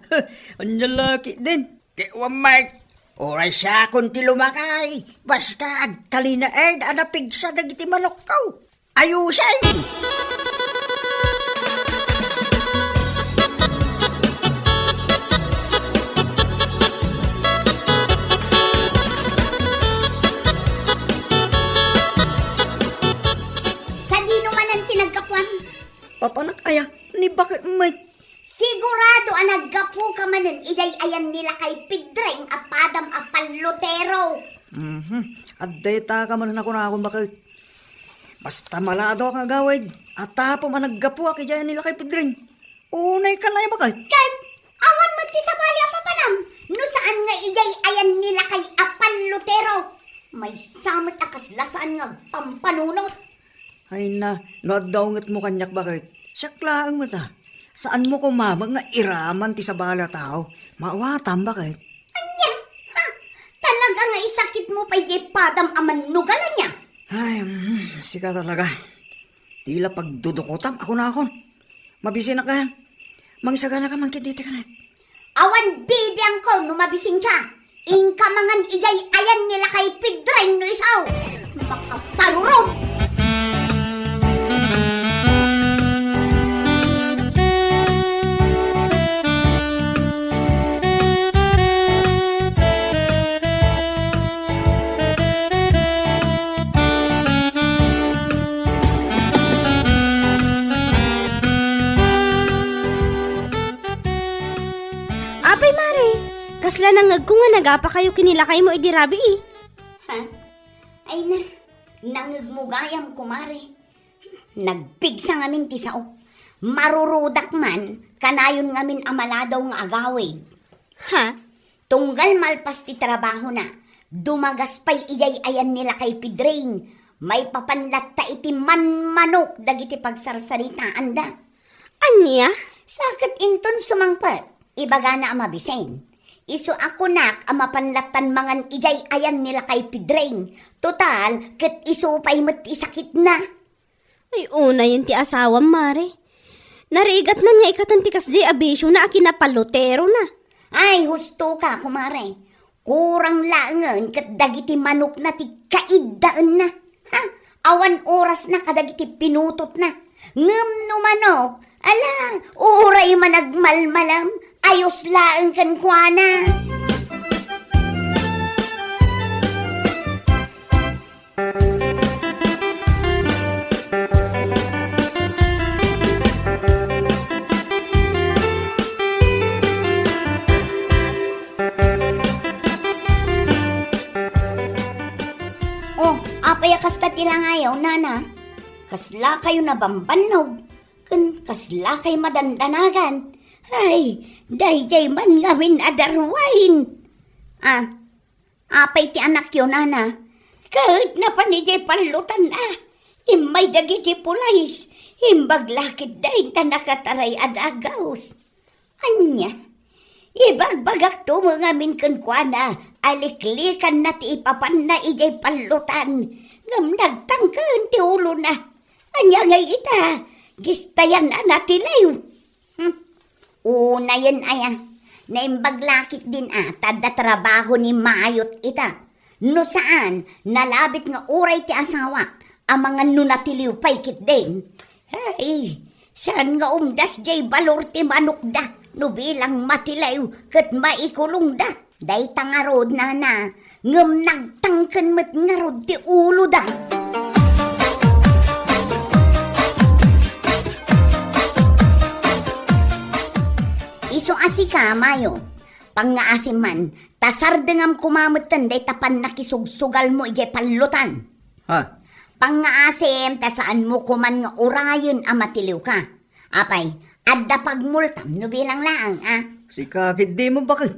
Anyalaki din.
Di Mike, oray siya kung ti lumakay. Basta agtalinaed, anapig sa dagiti manok ko. Ayusan!
Sa di naman ang tinagkapuan.
Papanak aya, ni bakit may
Sigurado ang naggapu ka manin, iyay-ayan nila kay Pidreng apadam apalutero.
At data ka man ako na akong bakit. Basta malado ka gawid. At tapo man naggapu ka dyan nila kay Pedring. Unay ka na bakit.
Kay, awan mo ti sabali ang papanam. No saan nga iyay-ayan nila kay apalutero. May samot akaslasaan nga pampanunot.
Ay na, nadawngat mo kanyak bakit. Saklaan mo ta. Saan mo kumamag nga iraman ti sa bala tao? Mawatan bakit?
Anya, ha? Talaga nga isakit mo pa padam aman nugalan niya.
Ay, sika talaga. Tila pagdudukotam, ako na akon. Mabisi na ka. Mangisaga na ka man kititi ka net.
Awan bibiyang ko numabising ka. Ingka mangan iyay ayan nila kay Pidreng no isaw. Makaparurog.
Apay, mare. Kasla nangag ko nga nagapa kayo kinilakay mo idirabi eh.
Ha? Ay na, nangagmugayam kumare. Nagpigsa ngamin ti sao. Marurudak man, kanayon ngamin amaladaw nga agawid.
Ha?
Tunggal malpas ti trabaho na, dumagas pa'y iyay-ayan nila kay Pidreng. May papanlat ta iti manmanok dagiti pagsarsaritaan da.
Anya?
Sakit inton sumangpat, ibaga na amabisen. Isu ako nak amapanlatan mangan ijay-ayan nila kay Pidreng. Total, ket isu pa'y mati sakit na.
Ay, una yun ti asawam, mare. Narigat na nga ikatantikas di abisyo na akinapalutero na.
Ay, husto ka, kumare. Kurang laangan ket dagiti manok na ti kaidaan na. Ha? Awan oras na kadagiti pinutot na. Ngem no manok, ala, uray managmalmalam, ayos laang kan kuana. tila ngayaw, nana. Kasla kayo nabambanog. Kun kasla kayo madandanagan. Ay, dayjay man ngamin adarwain. Apay ti anak yun, nana. Kahit na panijay palutan imay dagiti pulais. Imbag lakit dahin ta nakataray adagaos. Anya, ibagbagak to mga minkun-kwana, aliklikan na ti ipapan na ijay palutan, ngam nagtangkan ti ulo na. Anya ngay ita, gistayan na natilayo. Una yan aya, na imbag lakit din tada trabaho ni Mayot ita. No saan, nalabit nga uray ti asawa, ang mga nunatiliw paikit din. Ay, saan nga umdas jay balor ti manok da, no bilang matilaw, kat maikulong da. Day tangarod na ngam nagtangkan met ngarod ti ulo da. Iso asika, Mayo, pang nga asim man, tasar dengam kumamutan day tapan nakisugsugal mo ijay palutan.
Ha?
Pangaasim, tasaan mo kuman nga urayon ang matiliw ka. Apay, adda pagmultam, no bilang laang,
Si kakit di mo bakit?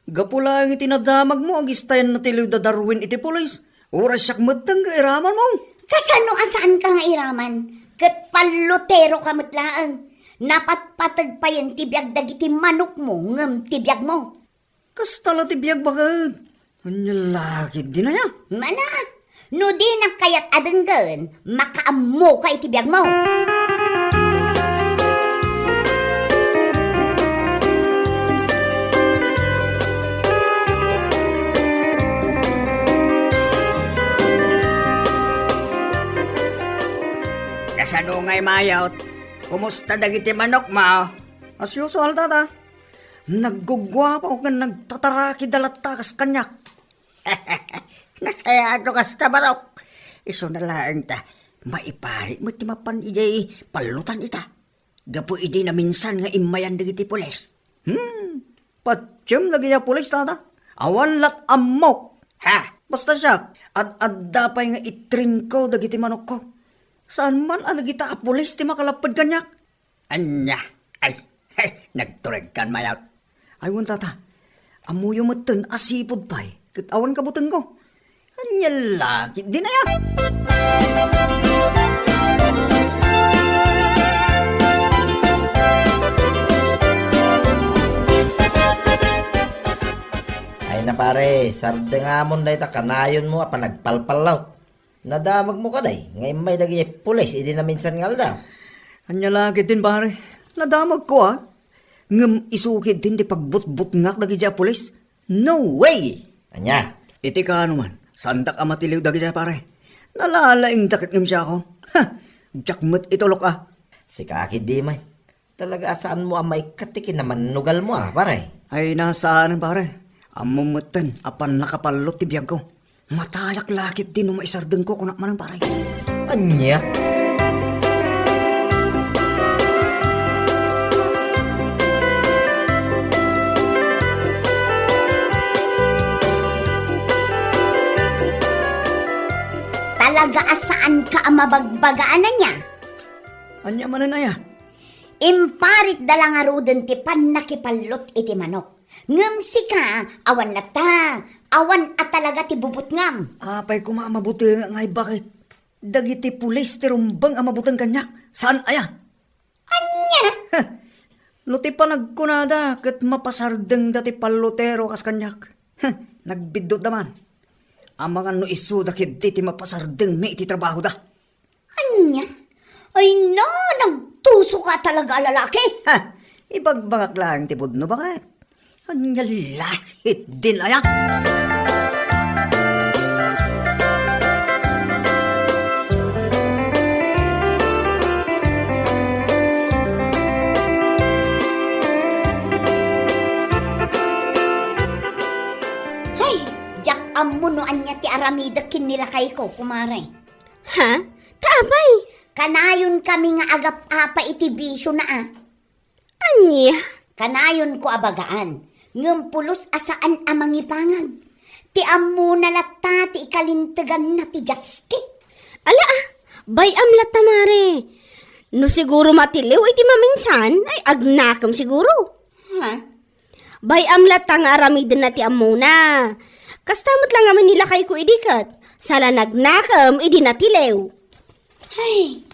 Gapula ang itinadamag mo, ang istayan na tiliw da Darwin iti pulis. Oras siyak matang iraman mo.
Kasano asaan ka nga iraman? Kat palutero ka matlaang. Napatpatag pa yan tibiyag dagiti manok mo, ngam tibiyag mo.
Kastala tibiyag bakit? Anya lakit di na ya.
Mala, no di na kayat adenggan, makaammo ka itibiyag mo.
Kasano ngay mayot? Kumusta dagiti manok mo?
As usual tata. Naggugwa pa o nga nagtataraki dalatakas kanyak.
Nakayado kas tabarok. Iso na lang ta. Maiparit mo ti mapan ijay palutan ita. Gapo idi na minsan nga imayan dagiti pulis.
Patsyam lagi ya pulis tata. Awan lat amok.
Ha?
Basta siya. At dapay nga itrin ko dagiti manok ko. Saan man ang nagita a pulis ti makalapad kanyak.
Anya? Ay, nagtureg kan mayot.
Aywan tata. Amuyo matan asipod pa'y. Katawan kabutang ko. Anya laki. Di na yan.
Ay na pare, sarde nga mo day ta kanayon mo apa nagpalpalaw. Nadamag mo ka day, ngayon may dagi pulis, idi na minsan ngalda.
Anya laki din pare. Nadamag ko Ngam isukid din di pagbut-but ngak dagi dya pulis. No way!
Anya,
Iti ka man. Sandak amatiliw dagi dya pare. Nalalaing dakit ngam siya ako. Ha! Jakmet itulok
si Kaki di man. Talaga saan mo ang may katikin naman nugal mo pare.
Ay nasaan pare. Amumutan apan nakapalot ti biyang ko. Matayak lakit din maisardeng ko kunak manang pare.
Anya?
Talaga asaan ka ang mabagbagaan na niya?
Anya manan aya.
Imparit dalang aruden ti pan nakipalot iti manok. Ngam sika, awan lata, awan at talaga ti bubut ngam.
Apay kumamabuti ngay bakit. Dagiti pulis ti rumbang amabutang kanyak. Saan aya?
Anya?
Luti pa nagkunada kat mapasardeng dati palotero kas kanyak. Nagbidot naman. Ang mga no isu dakit ti mapasardeng may iti trabaho da.
Anya? Ay no, nagtuso ka talaga lalaki.
Ha! Ibagbagak lang ti budno bakit? Anya lahit din aya.
Hey, jak amunuan niya ti aramida kinilakay ko, kumare.
Ha? Kaabay?
Kanayon kami nga agap-apa iti bisyo na
Anya?
Kanayon ko abagaan. Ngumpulos asaan amang ipangan. Ti amu na lata ti ikalintagan na ti jaski.
Ala bayam la tamare. No siguro matiliw iti maminsan, ay agnakam siguro. Ha? Bayam la tang aramidin na ti amuna. Kastamot lang naman nila kay ko idikat. Sala nagnakam, idi natilew.
Ay,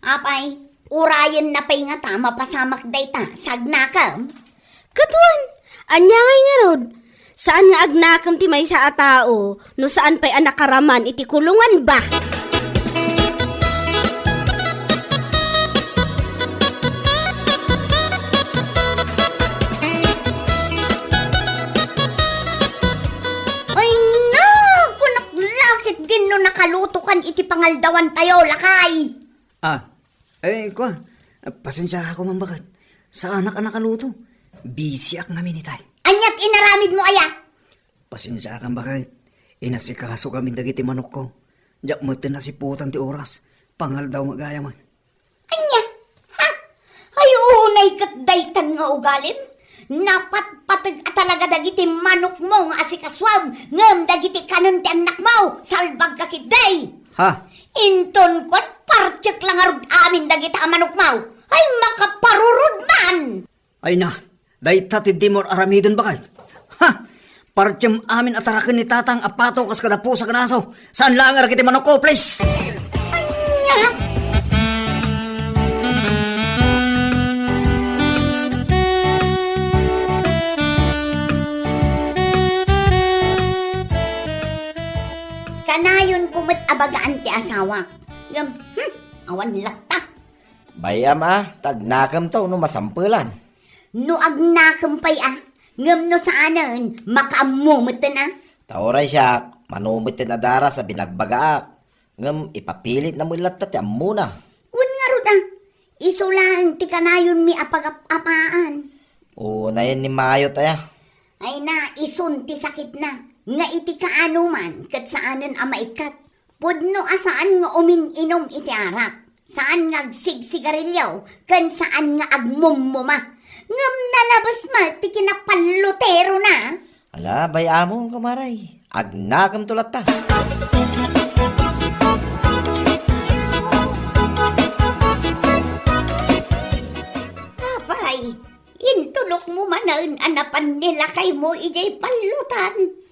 apay, urayan na pa'y nga tama pasamak dayta, sagnakam.
Katuan, anya ngay nga rod. Saan nga agnakam ti may sa atao, no saan pa'y anakaraman iti kulungan ba?
Ay no, kunak lakit din no nakaluto kan iti pangaldawan tayo, lakay.
Kwa, pasensya ako man bakit. Sa anak nakaluto. Busy ak namin itay.
Anyat inaramid mo aya.
Pasensya ka bakit. Inasikaso kami dagiti manok ko. Diyak mo tinasiputan ti oras. Pangal daw magaya man.
Anya, ha? Ay unay kat daytan nga ugalim. Napatpatag talaga dagiti manok mo nga asikaswam. Ngam dagiti kanon ti anak mo. Salbag kakitday.
Ha?
Inton kon partsek lang arug amin dagiti amanok mo. Ay makaparurod man.
Ay na, dahi tati di mo aramidon bakit? Ha? Partyam amin atarakin ni tatang apato kas kada pusa kanaso. Saan lang kiti manok ko, please?
Anya. Kanayon kumit abagaan ti asawa. Ngam, awan lakta.
Bayam tagnakam to no masampulan.
No agnakampay ngam no saanan, makaamumutan
Tauray siya, manumit na dara sa binagbagaak. Ngam ipapilit na mulat ti amuna.
Wan nga ro iso lang ti kanayon mi apagapapaan.
O na yan ni Mayo taya.
Ay na, ison ti sakit na. Nga iti kaano man, kat saanan maikat. Pudno asaan nga umin-inom iti arak. Saan nga agsigsigarilyaw, kan saan nga agmumuma. Ngam nalabas ma, ti kinapalutero na.
Ala, bayamong kamaray. Agnakam tulat ta.
Abay, intulok mo manan anapan nila kay mo ijay palutan.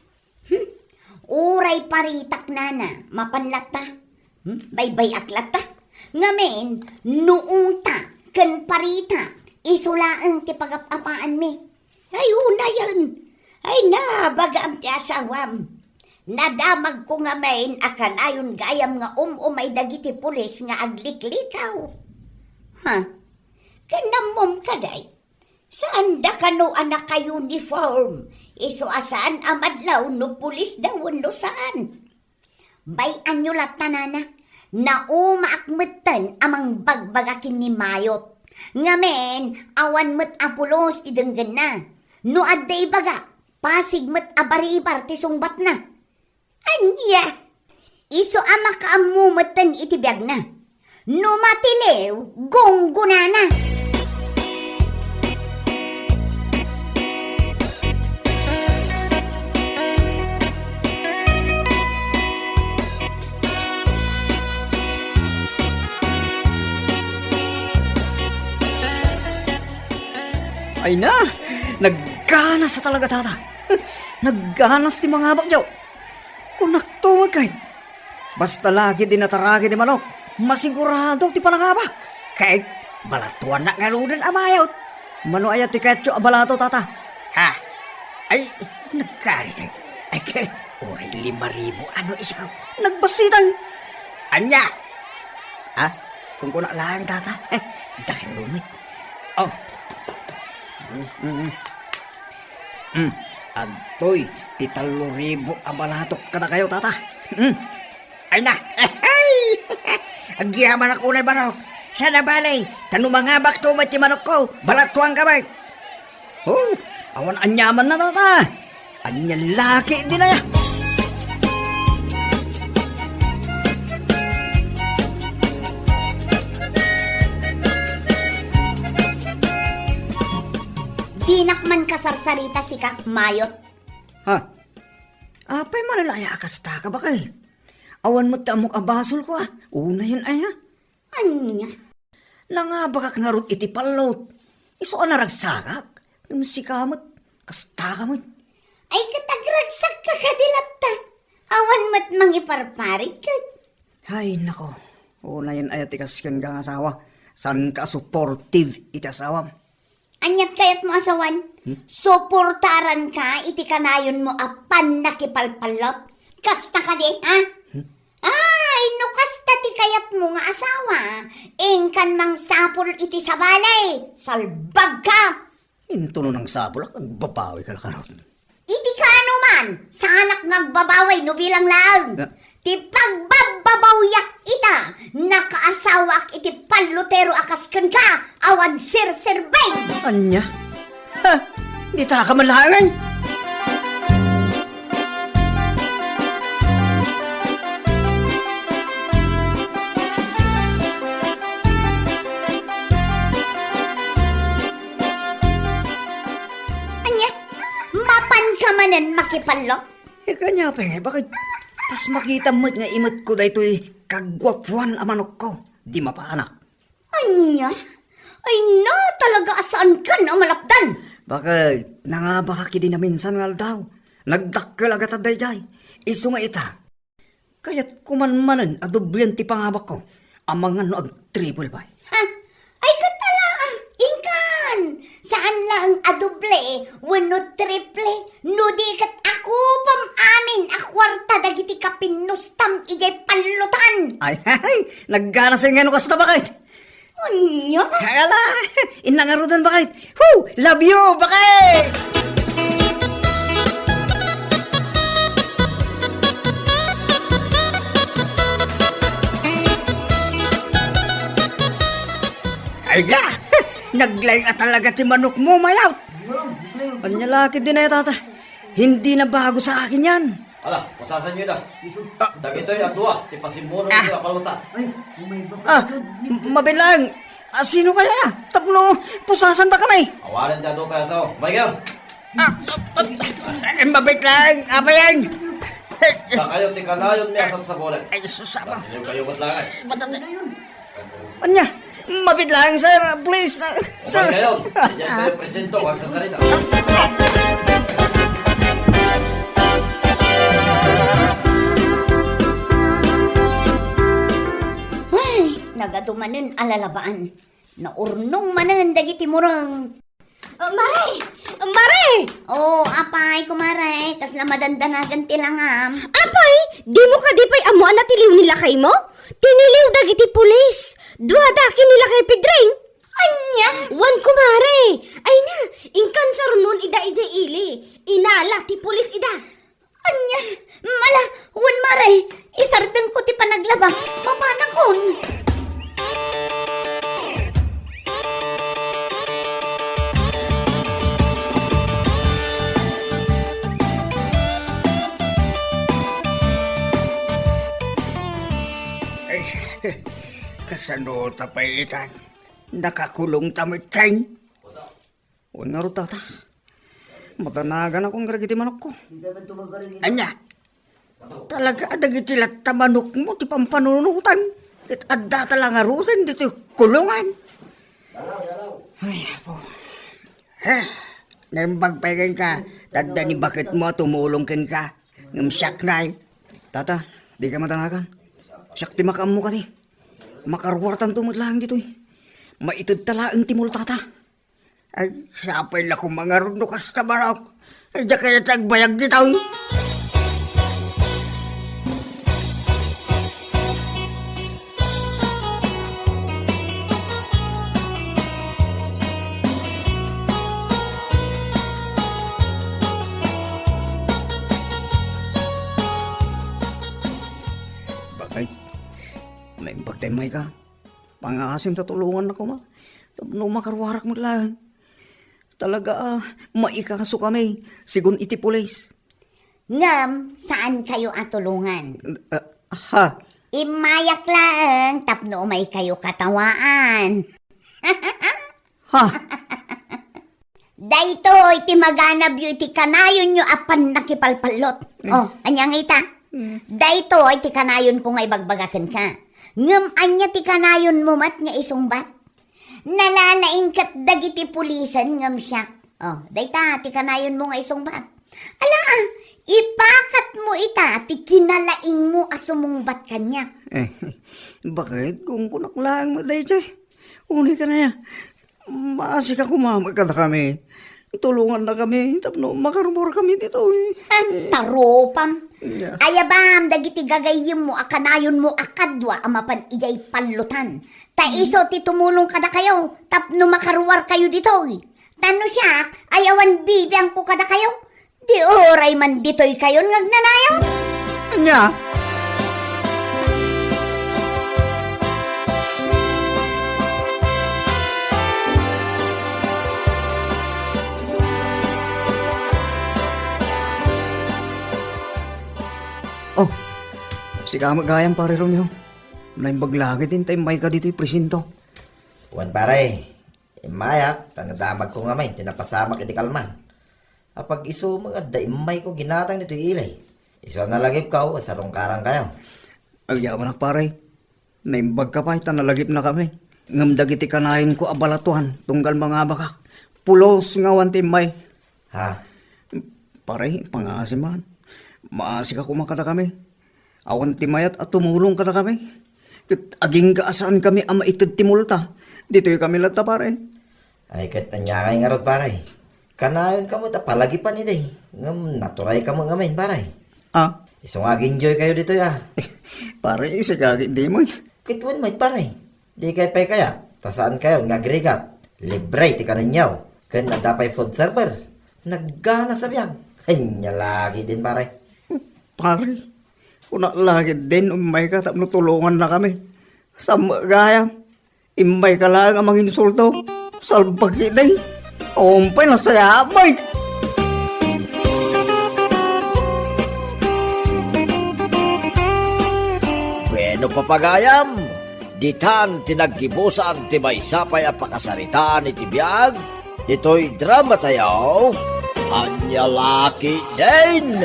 Uray paritak nana, mapanlata. Baybay aklata. Ngamen, noong ta, kan parita, isulaang ti pagapapaan mi. Ay, una yan. Ay na, bagam ti asawam. Nadamag ko nga main akan ayon gayam nga umay dagiti pulis nga agliklikaw. Ha? Kanamom kaday. Saan da kano anak ka uniform? Iso asaan amadlaw no pulis daw no saan? Bayan nyo lat tanana na umaakmetan amang bagbagakin ni Mayot. Ngamen, awan met apulos ti denggen na. No adday baga, pasig met abaribar ti sungbat na. Anya, iso ama kaamumetan iti biag na. No matilew, gonggunana.
Ay na, nagganas sa talaga tata. Nagganas ti mga bakyaw. Kung naktuwag kahit. Basta lagi din nataragi di manok. Masigurado ti panangabak. Kahit balatuan na ngaludan amayot. Mano ayat ti ketyo abalato tata. Ha? Ay, nagkarit ay. Ay kahit, oray 5,000 ano isaw. Nagbasitang. Anya? Ha? Kung kuna lang tata. Dahil rumit. Oh. Antoy, ti 3,000 abalatok kada kayo, tata. Ay na! Agyaman ako na barok. Sana balay, tanumangabak to ti manok ko, balatuang kamay. Oh, awan anyaman na, tata. Anyan laki din na ya.
Dinak man kasarsarita si Kak Mayot.
Ha? Apay malalaya ka sa taka bakal. Awan mo tamok abasol ko Una yun ay
Anya?
Nangabakak nga rot iti palot. Iso ka naragsakak. Sikamot. Kasta kamot.
Ay katagragsak ka kadilapta. Awan mat mangiparparit ka.
Ay, nako. Una yan ay atikas kang asawa. San ka supportive iti asawa.
Anyat kayat mo asawan? Suportaran ka, iti kanayon mo apan nakipalpalot. Kasta ka di, ha? Ay, no kasta ti kayat mo nga asawa. Ingkan mang sapol iti sa balay. Salbag ka.
Intuno ng sabulak, agbabawi ka lakarot.
Iti ka anuman, sa anak ngagbabaway no bilang lang. Ti pagbababawyak ita, nakaasawak iti palutero akaskan ka, awan sir-sirbay.
Anya? Ha? Di ta ka malahangan?
Anya, mapan ka manan makipalok?
Kanya pa bakit? Tas makita mo't nga imot ko daytoy kagwapuan amanok ko. Di mapaanak.
Anya, ay na talaga asaan ka na malapdan.
Bakit? Nangabaka kidi na minsan nga daw. Nagdakkel agad at dayjay. Iso nga ita. Kaya't kumanmanan adoblyan ti pangabak ko. Amangan no ag triple bay.
Ha? Ay katala, ingkan. Saan lang adoble, wano triple, no di kat ako pam amin, akwarta dagiti kapinustam ijay palutan.
Ay, naggana sa nga no kasta bakit?
Anya?
Kala, inangarudan bakit? Woo! Love you, bakit? Ay ga! Naglayang at talaga ti manok mo, mayaw! Panyalaki din na tata. Hindi na bago sa akin yan.
Ala, pusasan nyo na. Dagito'y adwa, ti pasimuno nyo apaluta.
Mabilang! Sino kaya? Tapno, pusasan ba kami?
Awalan niya doon pa asaw. Bayaw!
Mabit lang, abayan!
Sa kayo, ti kanayon may asam sa bola.
Ay, susama.
Hindi kayo matlangan.
Anya, mabit lang, sir. Please, sir.
Sir. Kayo, hindi tayo presento, huwag sa salita.
Ay, nagadumanin alalabaan. Naurnong manan dagiti murang. Mare! Mare! Oh, apay kumare, kas na madandanagan tilangam. Apay, di mo ka di pay amo na tiliw nila kay mo? Tiniliw dagiti pulis. Duadaki nila kay Pedring. Anya, wan kumare. Ay na, ingkan sa runon ida ija ili. Inala ti pulis ida. Anya, mala, wan mare. Isardeng ko ti panaglaba. Mapanakon.
Ay, kasano tapaitan. Nakakulong tamit kain. O nga ro tata. Matanagan akong garagiti manok ko. Anya, talaga adagiti latta manok mo ti pampanunutan. Kit adda talaga rutan dito kulungan. Ay, po. Naimbag pagan ka. Tadda ni bakit mo tumulong ken ka. Ngumsyak na Tata, di ka matanagan. Siyak ti makamu ka ni. Makarwartan tumot lang dito Maitid talaang timul tata. Ay, sapay na kong mga rundo kasta barok. Ay, di kaya tagbayag dito Bakit? May pagtemay ka. Pangasim sa tulungan ako ma. No makarwarak mo lang. Talaga maikaso kami. Sigun iti pulis.
Ngam, saan kayo atulungan?
Ha?
Imayak lang, tapno may kayo katawaan.
Ha?
Dayto, iti maganab yu iti kanayon nyo apan nakipalpalot. Oh, anyang ita?
Dayto ay ti kanayon ko nga ibagbagakan ka. Ngam anya ti kanayon mo mat nga isungbat. Nalalaing kat dagiti pulisan ngam siya. Oh, dayta ti kanayon mo nga isungbat. Ala, ipakat mo ita ti kinalaing mo asumungbat kanya.
Bakit? Kung kunaklaan mo day, chay. Unay ka na yan. Maasik ako mamagkada kami. Tulungan na kami. Tapno, makarumor kami dito.
Taropam.
Yeah.
Ayabam, dagiti gagayim mo, akanayon mo akadwa, amapan ijay palutan. Taiso ti tumulong kada kayo, tapno makaruwar kayo dito. Tano siya, ayawan bibiyang ko kada kayo. Di oray man dito'y kayon ngagnanayon.
Anya? Oh, si kamagayang pare Romeo. Naimbagлаги din tayo may ka dito'y presinto.
Wan pare, imayak, tanadamag ko nga may, tinapasamak iti kalman. Apag iso mga daimay ko ginatang nito ilay. Iso nalagip ka, asarong karang kayo.
Agyaman na pare. Naimbag ka pa, nalagip na kami. Ngamdag iti kanayin ko abalatuhan, tunggal mga bakak. Pulos nga wantimay.
Ha?
Pare, pangasiman. Maasik ako makata kami. Awan timayat at tumulong kata kami. Aging gaasaan kami ama itid timulta. Dito'y kami lata pare.
Ay kat anyakay nga rod pare. Kanayon ka mo tapalagi pa ni day. Ngam naturay ka mo ngamin pare.
Ah,
Iso nga enjoy kayo dito ya.
pare, isigagi di mo.
Kitwan may pare. Di kay pay kaya. Tasaan kayo nga agregat. Libre ti kaninyaw. Kan nadapay food server. Naggana sa biyag. Ay lagi din pare.
Pare, kuna lagi din umay ka tapno tulungan na kami. Sa gaya, imay ka lang ang mga insulto. Salbagi day. Umpay na sayamay.
Bueno papagayam, ditan tinaggibusan ti may sapay a pakasaritaan iti biyag, ito'y drama tayo, Anyalaki din!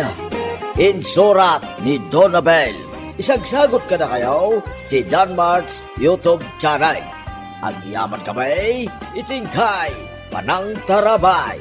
Insurat ni Donabel. Isagsagot ka na kayo ti Danmarks YouTube channel. Ang yaman kamay, itingkay, panang tarabay.